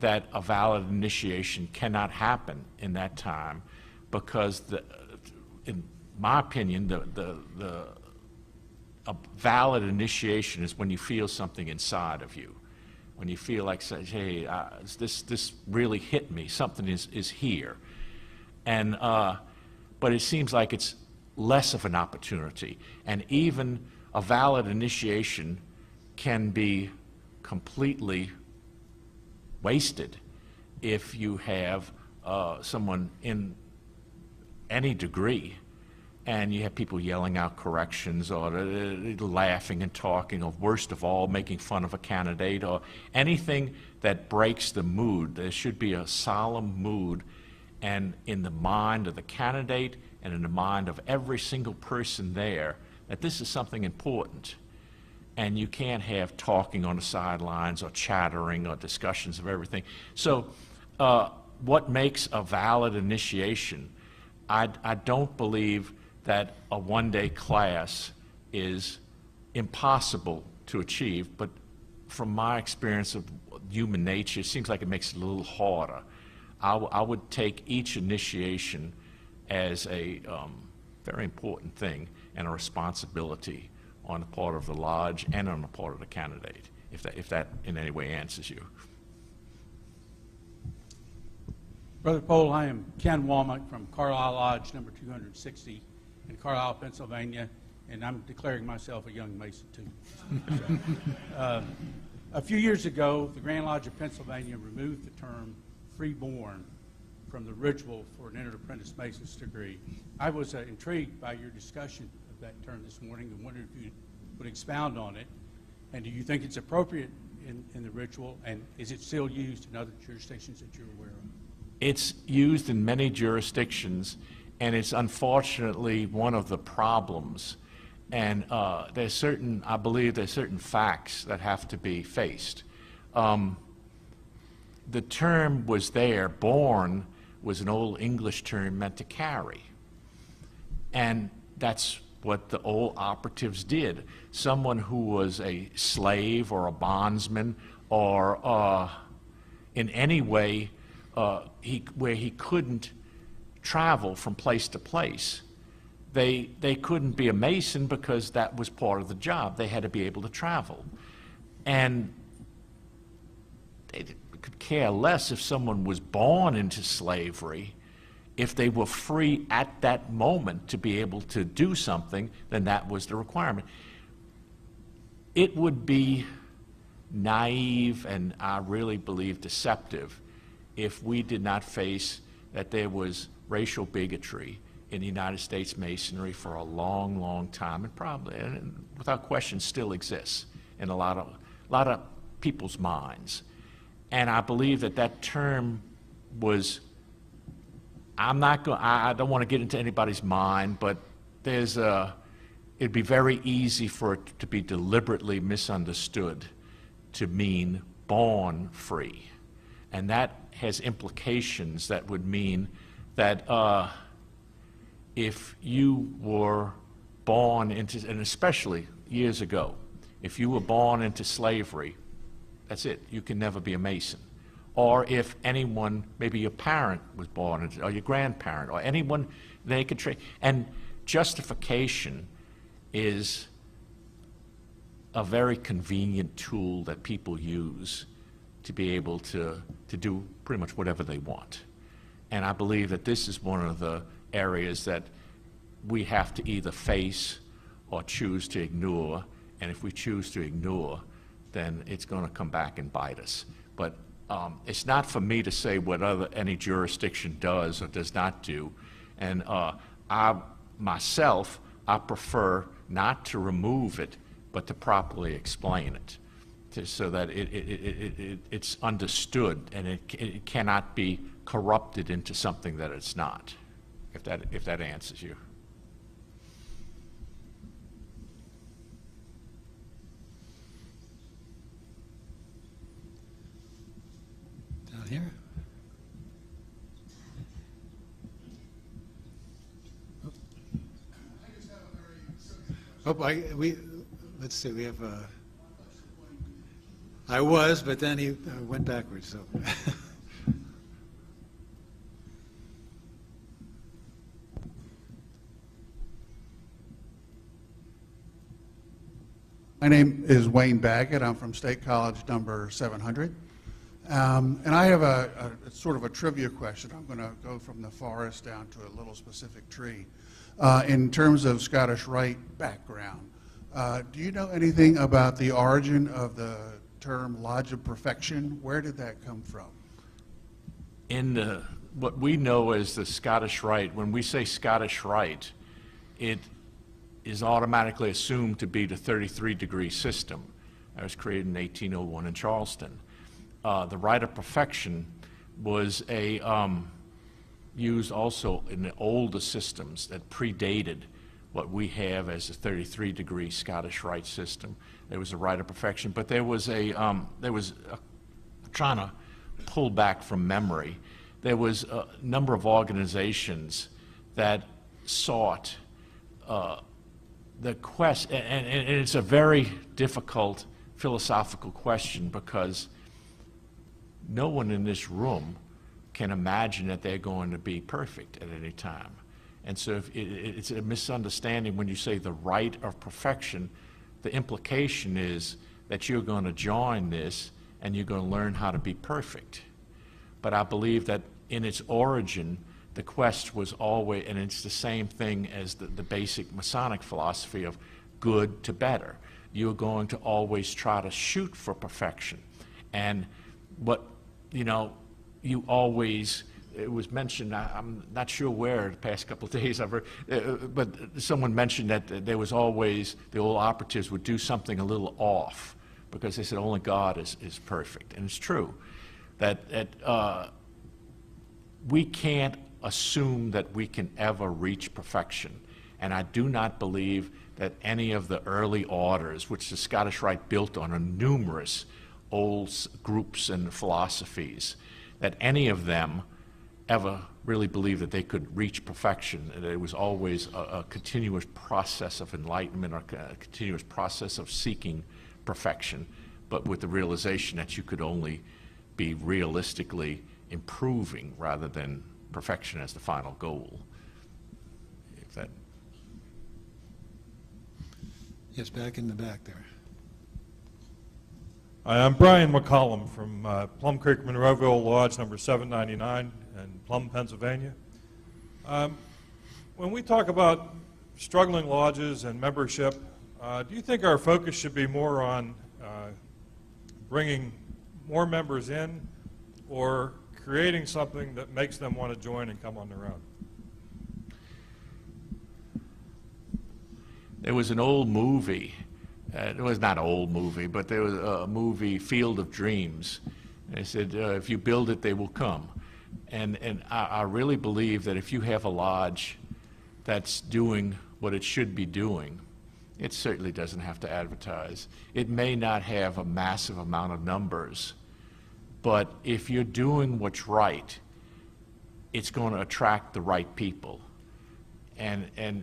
that a valid initiation cannot happen in that time, because in my opinion, a valid initiation is when you feel something inside of you. When you feel like, say, hey, this really hit me, something is here. And, but it seems like it's less of an opportunity. And even a valid initiation can be completely wasted if you have someone in any degree and you have people yelling out corrections or laughing and talking, or worst of all, making fun of a candidate, or anything that breaks the mood. There should be a solemn mood, and in the mind of the candidate and in the mind of every single person there, that this is something important. And you can't have talking on the sidelines or chattering or discussions of everything. So what makes a valid initiation, I don't believe that a one-day class is impossible to achieve, but from my experience of human nature, it seems like it makes it a little harder. I would take each initiation as a very important thing and a responsibility on the part of the lodge and on the part of the candidate, if that in any way answers you. Brother Pohl, I am Ken Womack from Carlisle Lodge number 260 in Carlisle, Pennsylvania, and I'm declaring myself a young Mason too. A few years ago, the Grand Lodge of Pennsylvania removed the term freeborn from the ritual for an entered apprentice Mason's degree. I was intrigued by your discussion of that term this morning and wondered if you would expound on it. And do you think it's appropriate in the ritual, and is it still used in other jurisdictions that you're aware of? It's used in many jurisdictions, and it's unfortunately one of the problems. And I believe there's certain facts that have to be faced. The term was there, born was an old English term meant to carry. And that's what the old operatives did. Someone who was a slave or a bondsman or in any way where he couldn't travel from place to place, they couldn't be a Mason because that was part of the job. They had to be able to travel. And they could care less if someone was born into slavery. If they were free at that moment to be able to do something, then that was the requirement. It would be naive and I really believe deceptive if we did not face that there was racial bigotry in the United States Masonry for a long, long time, and probably, and without question, still exists in a lot of people's minds. And I believe that term was, I don't want to get into anybody's mind, but it'd be very easy for it to be deliberately misunderstood to mean born free. And that has implications that would mean that if you were born into, and especially years ago, if you were born into slavery, that's it, you can never be a Mason. Or if anyone, maybe your parent was born into, or your grandparent, or anyone, they could trade. And justification is a very convenient tool that people use to be able to do pretty much whatever they want. And I believe that this is one of the areas that we have to either face or choose to ignore. And if we choose to ignore, then it's going to come back and bite us. But it's not for me to say what any jurisdiction does or does not do. And I prefer not to remove it, but to properly explain it, so that it's understood and it cannot be corrupted into something that it's not, if that answers you. Down here. Let's see, we have, I was, but then he went backwards, so. My name is Wayne Baggett. I'm from State College number 700. And I have a sort of a trivia question. I'm going to go from the forest down to a little specific tree. In terms of Scottish Rite background, do you know anything about the origin of the term Lodge of Perfection? Where did that come from? In what we know as the Scottish Rite, when we say Scottish Rite, it is automatically assumed to be the 33-degree system that was created in 1801 in Charleston. The Rite of Perfection was used also in the older systems that predated what we have as a 33-degree Scottish Rite system. There was a Rite of Perfection, but there was trying to pull back from memory, there was a number of organizations that sought the quest, and it's a very difficult philosophical question, because no one in this room can imagine that they're going to be perfect at any time. And so if it's a misunderstanding when you say the right of perfection. The implication is that you're going to join this and you're going to learn how to be perfect. But I believe that in its origin, the quest was always, and it's the same thing as the basic Masonic philosophy of good to better. You're going to always try to shoot for perfection. And what, you know, you always, it was mentioned, I'm not sure where the past couple of days I've heard, but someone mentioned that there was always, the old operatives would do something a little off, because they said only God is perfect. And it's true that we can't assume that we can ever reach perfection. And I do not believe that any of the early orders, which the Scottish Rite built on, are numerous old groups and philosophies, that any of them ever really believed that they could reach perfection. And it was always a continuous process of enlightenment, or a continuous process of seeking perfection, but with the realization that you could only be realistically improving rather than perfection as the final goal. If that... Yes, back in the back there. Hi, I'm Brian McCollum from Plum Creek Monroeville Lodge number 799 in Plum, Pennsylvania. When we talk about struggling lodges and membership, do you think our focus should be more on bringing more members in, or creating something that makes them want to join and come on their own? There was an old movie, it was not an old movie, but there was a movie, Field of Dreams. They said, if you build it, they will come. And I really believe that if you have a lodge that's doing what it should be doing, it certainly doesn't have to advertise. It may not have a massive amount of numbers, but if you're doing what's right, it's going to attract the right people. And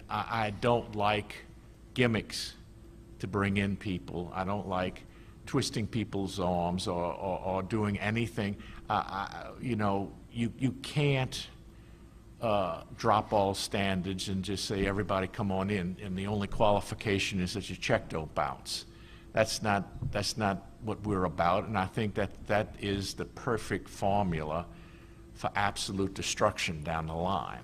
I don't like gimmicks to bring in people. I don't like twisting people's arms or doing anything. You know, you can't drop all standards and just say everybody come on in, and the only qualification is that your check don't bounce. That's not what we're about, and I think that is the perfect formula for absolute destruction down the line.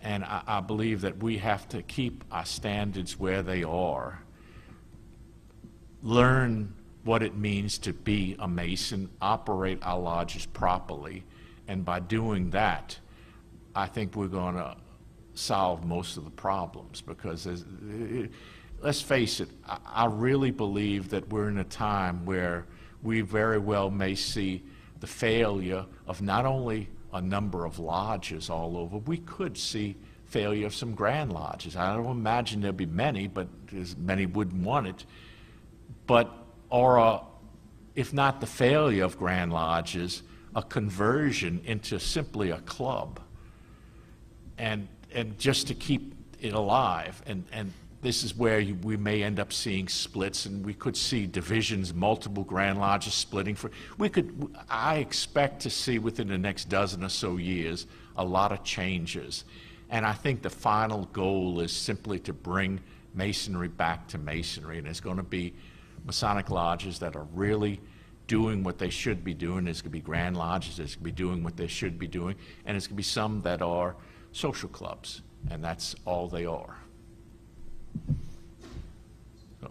And I believe that we have to keep our standards where they are, learn what it means to be a Mason, operate our lodges properly, and by doing that, I think we're going to solve most of the problems. Because let's face it, I really believe that we're in a time where we very well may see the failure of not only a number of lodges all over, we could see failure of some grand lodges. I don't imagine there'll be many, but as many wouldn't want it. But, or if not the failure of grand lodges, a conversion into simply a club. And just to keep it alive, and this is where we may end up seeing splits, and we could see divisions, multiple grand lodges splitting. I expect to see within the next dozen or so years a lot of changes. And I think the final goal is simply to bring Masonry back to Masonry, and it's going to be Masonic lodges that are really doing what they should be doing. There's going to be grand lodges that's going to be doing what they should be doing, and there's going to be some that are social clubs, and that's all they are. So.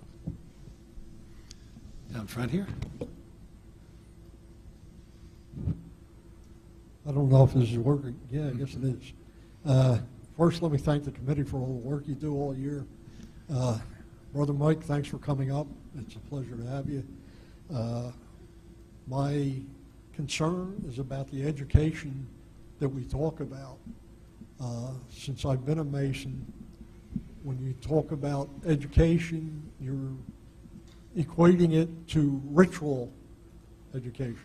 Down front here. I don't know if this is working. Yeah, I guess it is. First, let me thank the committee for all the work you do all year. Brother Mike, thanks for coming up. It's a pleasure to have you. My concern is about the education that we talk about. Since I've been a Mason, when you talk about education, you're equating it to ritual education.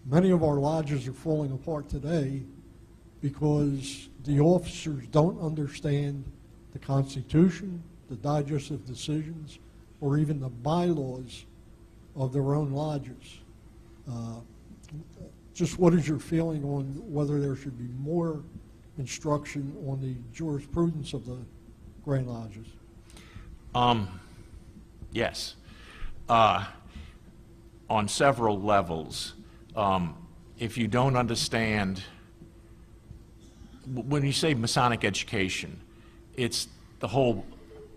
many of our lodges are falling apart today because the officers don't understand the Constitution, the digest of decisions, or even the bylaws of their own lodges. Just what is your feeling on whether there should be more instruction on the jurisprudence of the Grand Lodges? Yes. On several levels. If you don't understand, when you say Masonic education, it's the whole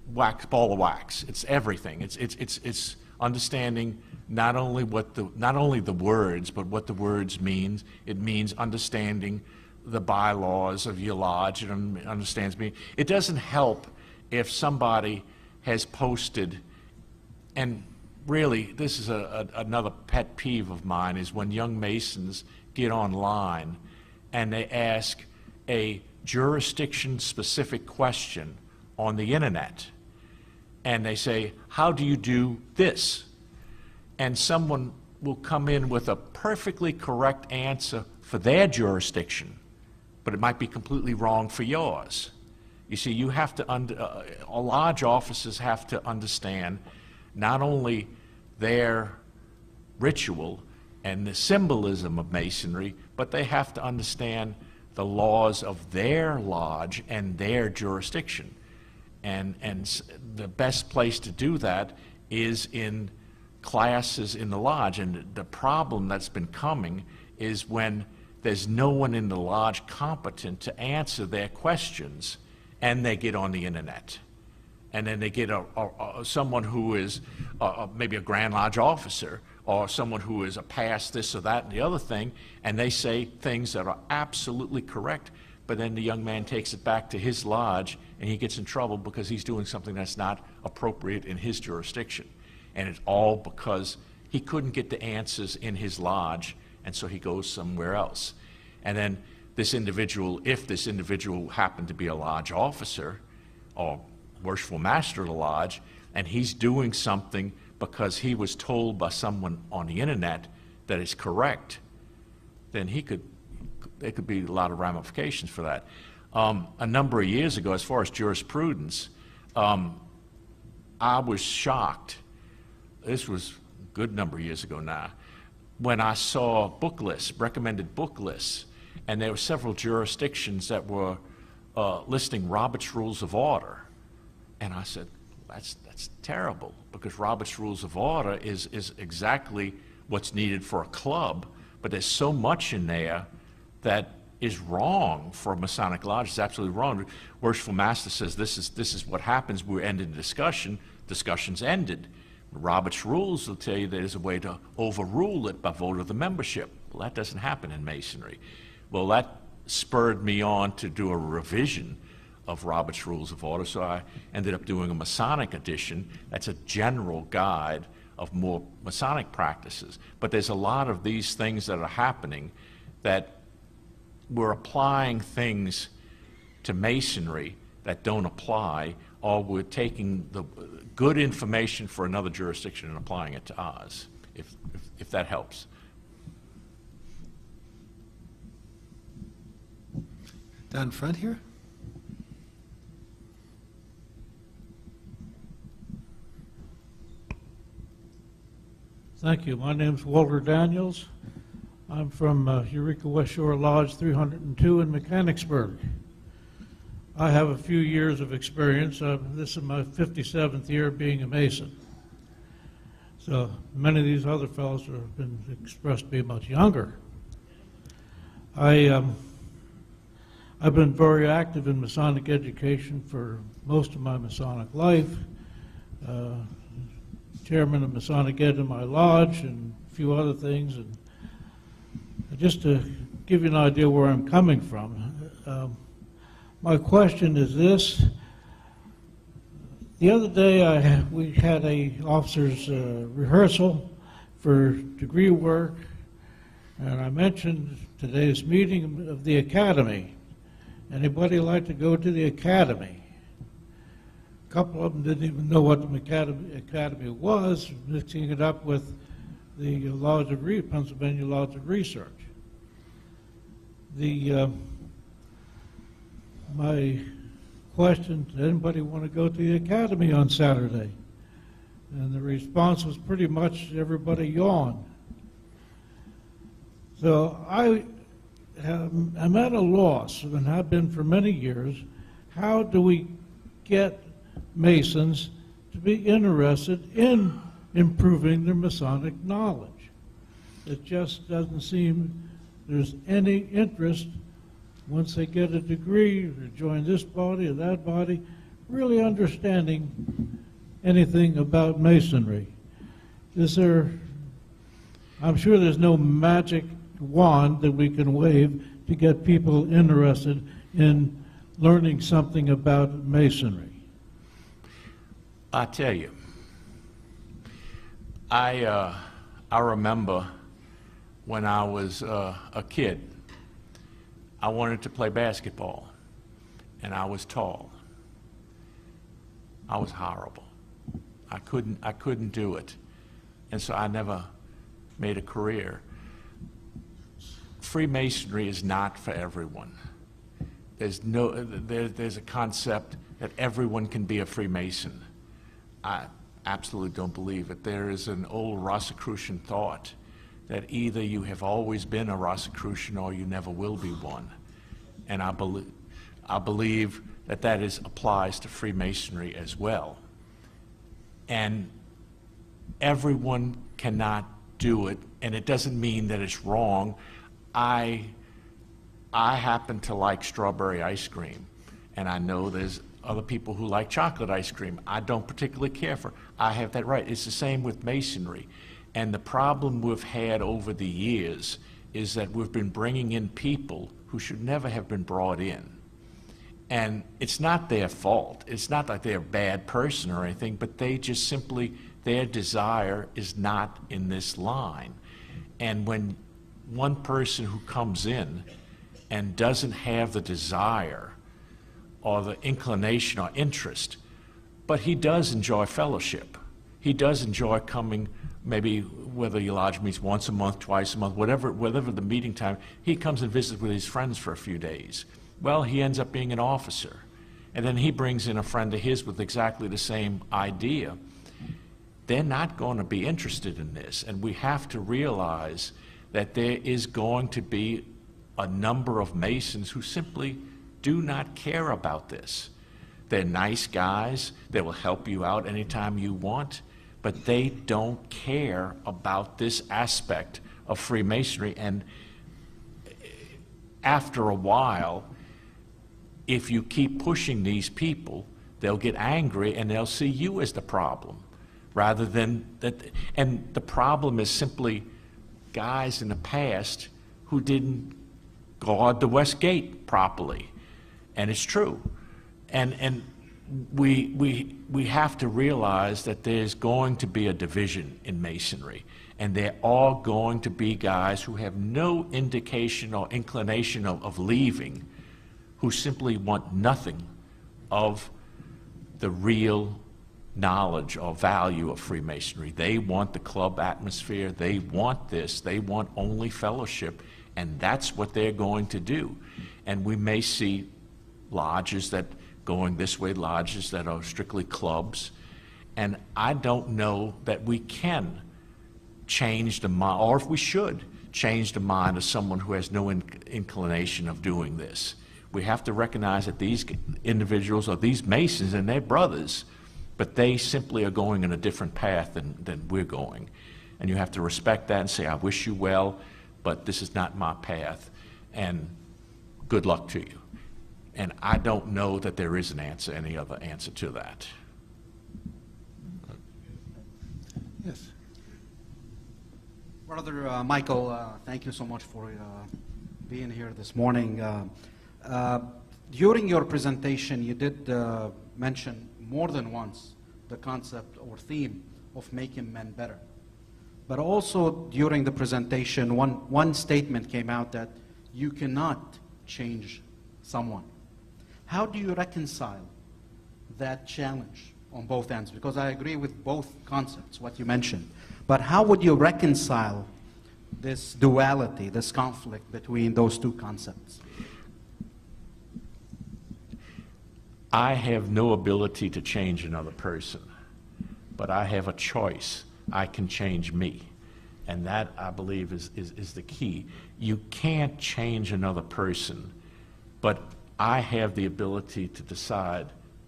ball of wax. It's everything. It's understanding not only the words, but what the words means. It means understanding the bylaws of your lodge. It understands me. It doesn't help if somebody has posted, and really, this is another pet peeve of mine, is when young Masons get online and they ask a jurisdiction-specific question on the internet, and they say, how do you do this? And someone will come in with a perfectly correct answer for their jurisdiction, but it might be completely wrong for yours. You see, you have to, lodge officers have to understand not only their ritual and the symbolism of Masonry, but they have to understand the laws of their lodge and their jurisdiction. And the best place to do that is in classes in the lodge. And the problem that's been coming is when there's no one in the lodge competent to answer their questions, and they get on the internet. And then they get someone who is maybe a Grand Lodge officer, or someone who is a past this or that and the other thing, and they say things that are absolutely correct, but then the young man takes it back to his lodge and he gets in trouble because he's doing something that's not appropriate in his jurisdiction. And it's all because he couldn't get the answers in his lodge, and so he goes somewhere else. And then this individual, if this individual happened to be a lodge officer or worshipful master of the lodge, and he's doing something because he was told by someone on the internet that is correct, then there could be a lot of ramifications for that. A number of years ago, as far as jurisprudence, I was shocked. This was a good number of years ago now, when I saw book lists, recommended book lists, and there were several jurisdictions that were listing Robert's Rules of Order. And I said, that's terrible, because Robert's Rules of Order is exactly what's needed for a club, but there's so much in there that is wrong for a Masonic lodge. It's absolutely wrong. Worshipful Master says this is what happens. We're ending the discussion. Discussion's ended. Robert's Rules will tell you there's a way to overrule it by vote of the membership. Well, that doesn't happen in Masonry. Well, that spurred me on to do a revision of Robert's Rules of Order, so I ended up doing a Masonic edition. That's a general guide of more Masonic practices. But there's a lot of these things that are happening that we're applying things to Masonry that don't apply, or we're taking the good information for another jurisdiction and applying it to ours, if that helps. Down front here? Thank you. My name's Walter Daniels. I'm from Eureka West Shore Lodge 302 in Mechanicsburg. I have a few years of experience. This is my 57th year being a Mason. So many of these other fellows have been expressed to be much younger. I've been very active in Masonic education for most of my Masonic life. Chairman of Masonic Ed in my lodge and a few other things. And just to give you an idea where I'm coming from, my question is this. The other day we had a officer's rehearsal for degree work, and I mentioned today's meeting of the academy. Anybody like to go to the academy? A couple of them didn't even know what the academy was, mixing it up with the Pennsylvania Lodge of Research. My question, did anybody want to go to the academy on Saturday? And the response was pretty much everybody yawned. So I'm at a loss, and have been for many years. How do we get Masons to be interested in improving their Masonic knowledge? It just doesn't seem there's any interest once they get a degree or join this body or that body, really understanding anything about Masonry. I'm sure there's no magic wand that we can wave to get people interested in learning something about Masonry. I tell you, I remember when I was a kid, I wanted to play basketball, and I was tall. I was horrible. I couldn't do it, and so I never made a career. Freemasonry is not for everyone. There's a concept that everyone can be a Freemason. I absolutely don't believe it. There is an old Rosicrucian thought that either you have always been a Rosicrucian or you never will be one. And I believe that applies to Freemasonry as well. And everyone cannot do it, and it doesn't mean that it's wrong. I happen to like strawberry ice cream, and I know there's other people who like chocolate ice cream. I don't particularly care for. I have that right. It's the same with Masonry. And the problem we've had over the years is that we've been bringing in people who should never have been brought in. And it's not their fault. It's not like they're a bad person or anything, but they just simply, their desire is not in this line. And when one person who comes in and doesn't have the desire or the inclination or interest, but he does enjoy fellowship. He does enjoy coming, maybe whether your lodge meets once a month, twice a month, whatever the meeting time, he comes and visits with his friends for a few days. Well, he ends up being an officer. And then he brings in a friend of his with exactly the same idea. They're not going to be interested in this. And we have to realize that there is going to be a number of Masons who simply do not care about this. They're nice guys. They will help you out anytime you want. But they don't care about this aspect of Freemasonry. And after a while, if you keep pushing these people, they'll get angry and they'll see you as the problem rather than that. And the problem is simply guys in the past who didn't guard the West Gate properly. And it's true. And we have to realize that there's going to be a division in Masonry, and they're all going to be guys who have no indication or inclination of leaving, who simply want nothing of the real knowledge or value of Freemasonry. They want the club atmosphere. They want this. They want only fellowship, and that's what they're going to do. And we may see lodges that going this way, lodges that are strictly clubs. And I don't know that we can change the mind, or if we should change the mind of someone who has no inclination of doing this. We have to recognize that these individuals are these Masons and they're brothers, but they simply are going in a different path than we're going. And you have to respect that and say, I wish you well, but this is not my path, and good luck to you. And I don't know that there is an answer, any other answer to that. Yes. Brother Michael, thank you so much for being here this morning. During your presentation, you did mention more than once the concept or theme of making men better. But also during the presentation, one statement came out that you cannot change someone. How do you reconcile that challenge on both ends, because I agree with both concepts, what you mentioned. But how would you reconcile this duality, this conflict between those two concepts? I have no ability to change another person, but I have a choice. I can change me. And that, I believe, is the key. You can't change another person, but I have the ability to decide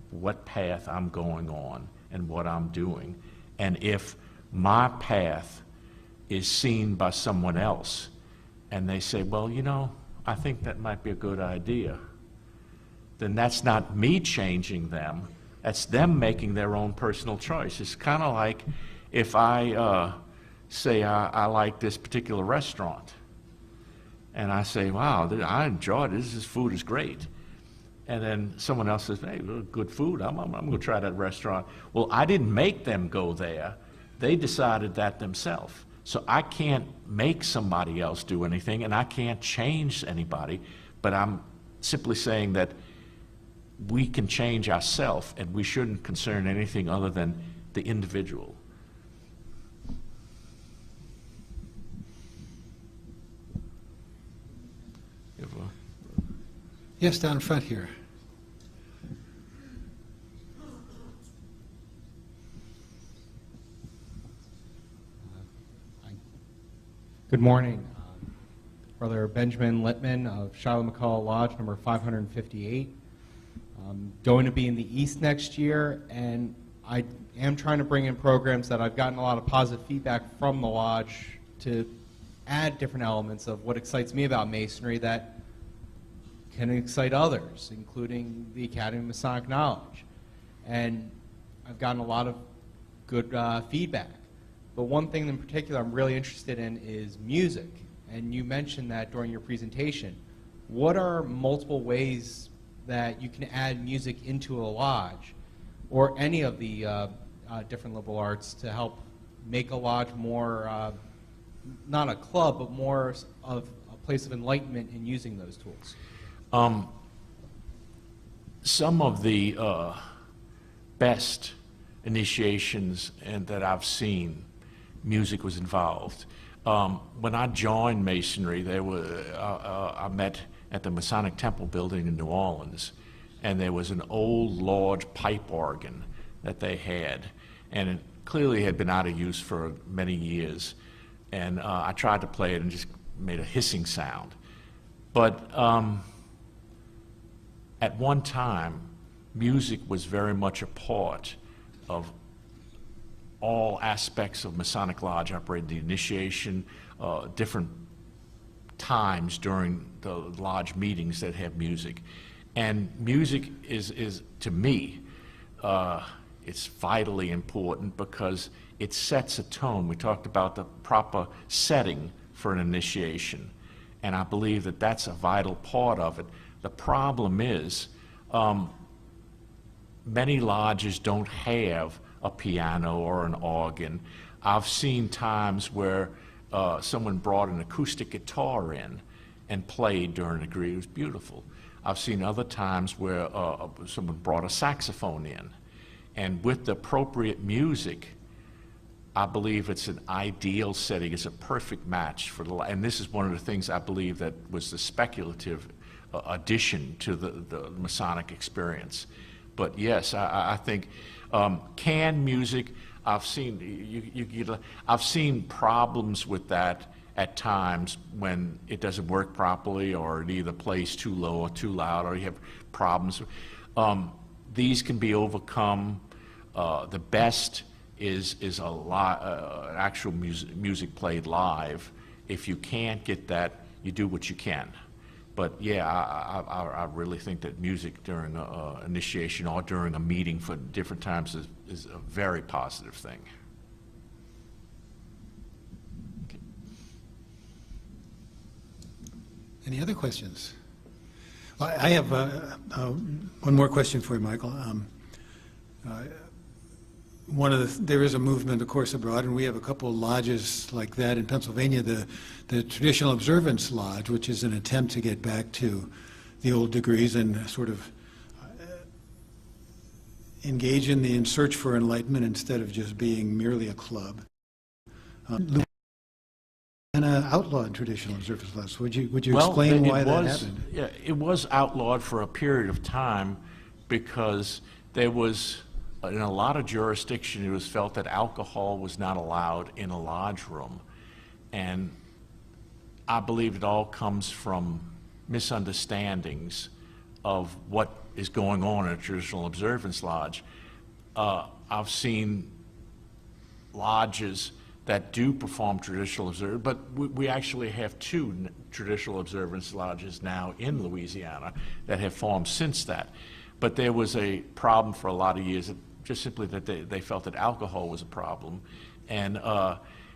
what path I'm going on and what I'm doing. And if my path is seen by someone else, and they say, well, you know, I think that might be a good idea, then that's not me changing them, that's them making their own personal choice. It's kind of like if I say I like this particular restaurant, and I say, wow, I enjoyed it, this food is great. And then someone else says, hey, good food, I'm going to try that restaurant. Well, I didn't make them go there. They decided that themselves. So I can't make somebody else do anything, and I can't change anybody, but I'm simply saying that we can change ourselves, and we shouldn't concern anything other than the individual. Yes, down front here. Good morning. Brother Benjamin Littman of Shiloh McCall Lodge, number 558. I'm going to be in the East next year, and I am trying to bring in programs that I've gotten a lot of positive feedback from the Lodge to add different elements of what excites me about Masonry that can excite others, including the Academy of Masonic Knowledge. And I've gotten a lot of good feedback. But one thing in particular I'm really interested in is music. And you mentioned that during your presentation. What are multiple ways that you can add music into a lodge or any of the different liberal arts to help make a lodge more, not a club, but more of a place of enlightenment in using those tools? Some of the best initiations that I've seen, music was involved. When I joined Masonry, I met at the Masonic Temple building in New Orleans, and there was an old large pipe organ that they had, and it clearly had been out of use for many years. And I tried to play it and just made a hissing sound. But at one time, music was very much a part of all aspects of Masonic Lodge operated, the initiation, different times during the lodge meetings that have music. And music is to me, it's vitally important because it sets a tone. We talked about the proper setting for an initiation, and I believe that that's a vital part of it. The problem is, many lodges don't have a piano or an organ. I've seen times where someone brought an acoustic guitar in and played during a greeting. It was beautiful. I've seen other times where someone brought a saxophone in. And with the appropriate music, I believe it's an ideal setting. It's a perfect match for the, and this is one of the things I believe that was the speculative addition to the Masonic experience. But yes, I think canned music, I've seen, I've seen problems with that at times when it doesn't work properly, or it either plays too low or too loud, or you have problems. These can be overcome. The best is actual music played live. If you can't get that, you do what you can. But yeah, I really think that music during initiation or during a meeting for different times is a very positive thing. Okay. Any other questions? Well, I have one more question for you, Michael. There is a movement, of course, abroad, and we have a couple of lodges like that in Pennsylvania. The Traditional Observance Lodge, which is an attempt to get back to the old degrees and sort of engage in search for enlightenment instead of just being merely a club. Louisiana outlawed traditional observance laws. Would you explain why that happened? Yeah, it was outlawed for a period of time because there was, in a lot of jurisdictions, it was felt that alcohol was not allowed in a lodge room. And I believe it all comes from misunderstandings of what is going on in a traditional observance lodge. I've seen lodges that do perform traditional observance, but we actually have two traditional observance lodges now in Louisiana that have formed since that. But there was a problem for a lot of years, just simply that they felt that alcohol was a problem. And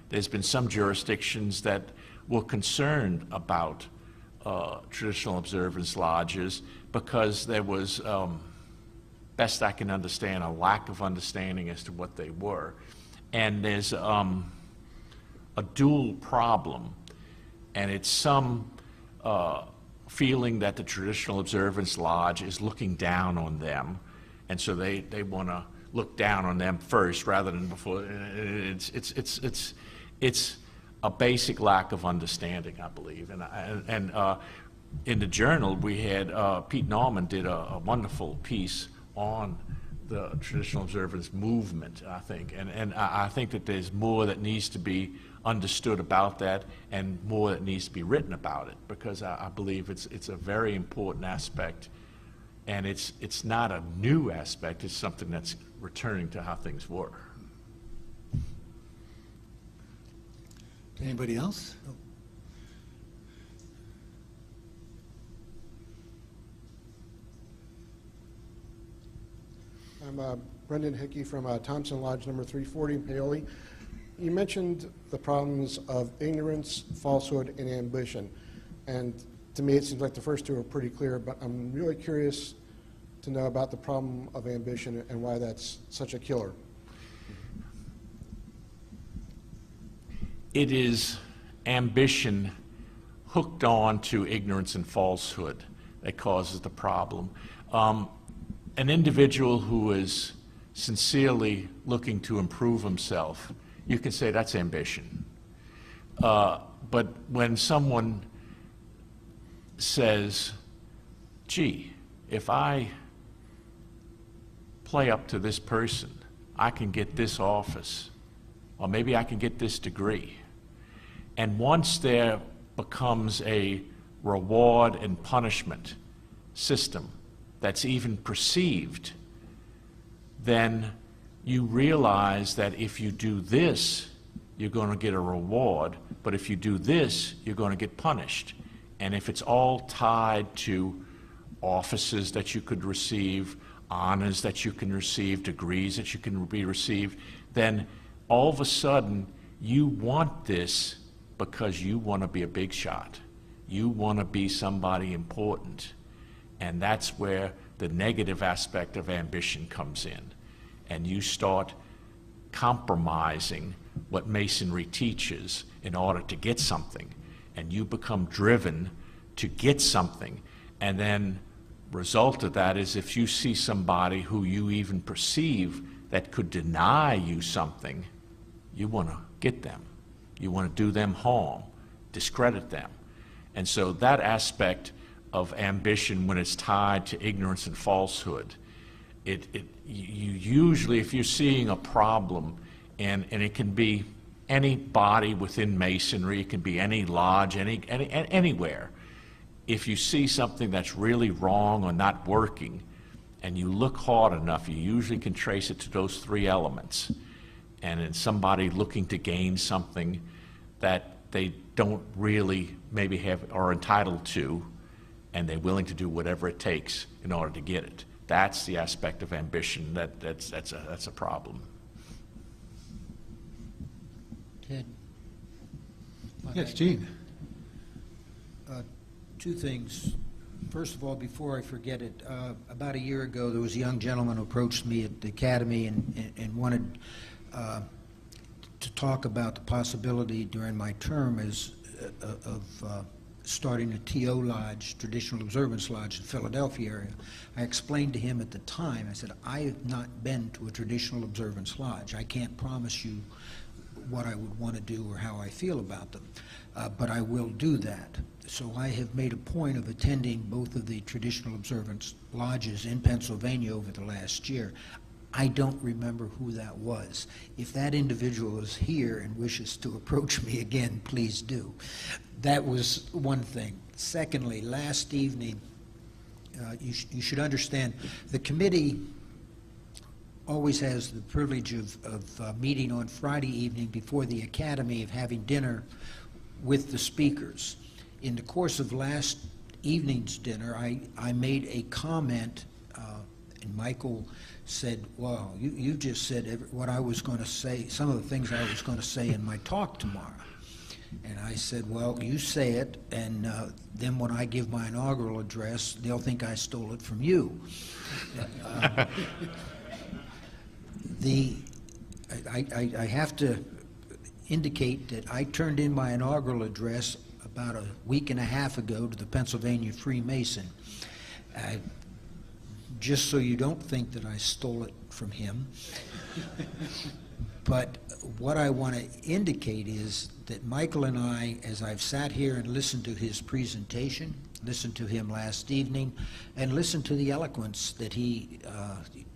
there's been some jurisdictions that were concerned about traditional observance lodges because there was, best I can understand, a lack of understanding as to what they were. And there's a dual problem, and it's some feeling that the traditional observance lodge is looking down on them, and so they want to look down on them first rather than before. It's a basic lack of understanding, I believe. And in the journal, we had Pete Norman did a wonderful piece on the traditional observance movement, I think. And I think that there's more that needs to be understood about that and more that needs to be written about it, because I believe it's a very important aspect, and it's not a new aspect, it's something that's returning to how things were. Anybody else? I'm Brendan Hickey from Thompson Lodge number 340 in Paoli. You mentioned the problems of ignorance, falsehood, and ambition. And to me, it seems like the first two are pretty clear, but I'm really curious to know about the problem of ambition and why that's such a killer. It is ambition hooked on to ignorance and falsehood that causes the problem. An individual who is sincerely looking to improve himself, you can say that's ambition. But when someone says, gee, if I play up to this person, I can get this office, or maybe I can get this degree. And once there becomes a reward and punishment system that's even perceived, then you realize that if you do this, you're going to get a reward, but if you do this, you're going to get punished. And if it's all tied to offices that you could receive, honors that you can receive, degrees that you can be received, then all of a sudden you want this because you want to be a big shot. You want to be somebody important. And that's where the negative aspect of ambition comes in. And you start compromising what Masonry teaches in order to get something. And you become driven to get something. And then result of that is if you see somebody who you even perceive that could deny you something, you want to get them. You want to do them harm, discredit them. And so that aspect of ambition, when it's tied to ignorance and falsehood, you usually, if you're seeing a problem, and it can be any body within Masonry, it can be any lodge, anywhere, if you see something that's really wrong or not working, and you look hard enough, you usually can trace it to those three elements. And in somebody looking to gain something that they don't really maybe have, are entitled to, and they're willing to do whatever it takes in order to get it. That's the aspect of ambition that's a problem. Ted. Yes, Gene. Two things. First of all, before I forget it, about a year ago there was a young gentleman who approached me at the Academy and wanted to talk about the possibility during my term of starting a TO lodge, Traditional Observance Lodge, in the Philadelphia area. I explained to him at the time, I said, I have not been to a Traditional Observance Lodge. I can't promise you what I would want to do or how I feel about them, but I will do that. So I have made a point of attending both of the Traditional Observance Lodges in Pennsylvania over the last year. I don't remember who that was. If that individual is here and wishes to approach me again, please do. That was one thing. Secondly, last evening, you should understand, the committee always has the privilege of meeting on Friday evening before the Academy, of having dinner with the speakers. In the course of last evening's dinner, I made a comment, and Michael said, well, you just said what I was going to say, some of the things I was going to say in my talk tomorrow. And I said, well, you say it, and then when I give my inaugural address, they'll think I stole it from you. I have to indicate that I turned in my inaugural address about a week and a half ago to the Pennsylvania Freemason. Just so you don't think that I stole it from him. But what I want to indicate is that Michael and I, as I've sat here and listened to his presentation, listened to him last evening, and listened to the eloquence that he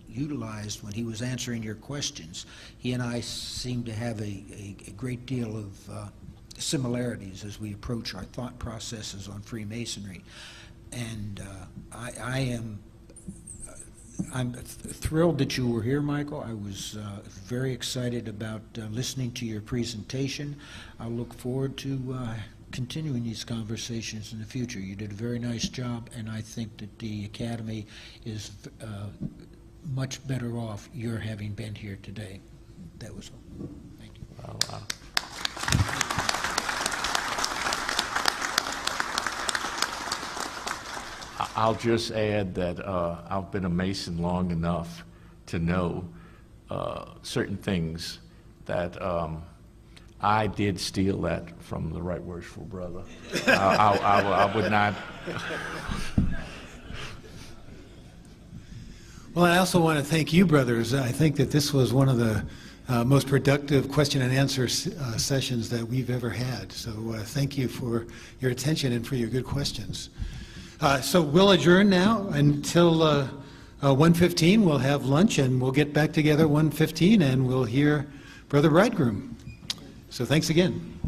utilized when he was answering your questions, he and I seem to have a great deal of similarities as we approach our thought processes on Freemasonry. And I'm thrilled that you were here, Michael. I was very excited about listening to your presentation. I look forward to continuing these conversations in the future. You did a very nice job, and I think that the Academy is much better off your having been here today. That was all. Thank you. Well, I'll just add that I've been a Mason long enough to know certain things that I did steal that from the Right Worshipful Brother. I would not. Well, I also want to thank you, brothers. I think that this was one of the most productive question and answer sessions that we've ever had. So thank you for your attention and for your good questions. So we'll adjourn now until 1:15. We'll have lunch and we'll get back together 1:15 and we'll hear Brother Bridegroom. So thanks again.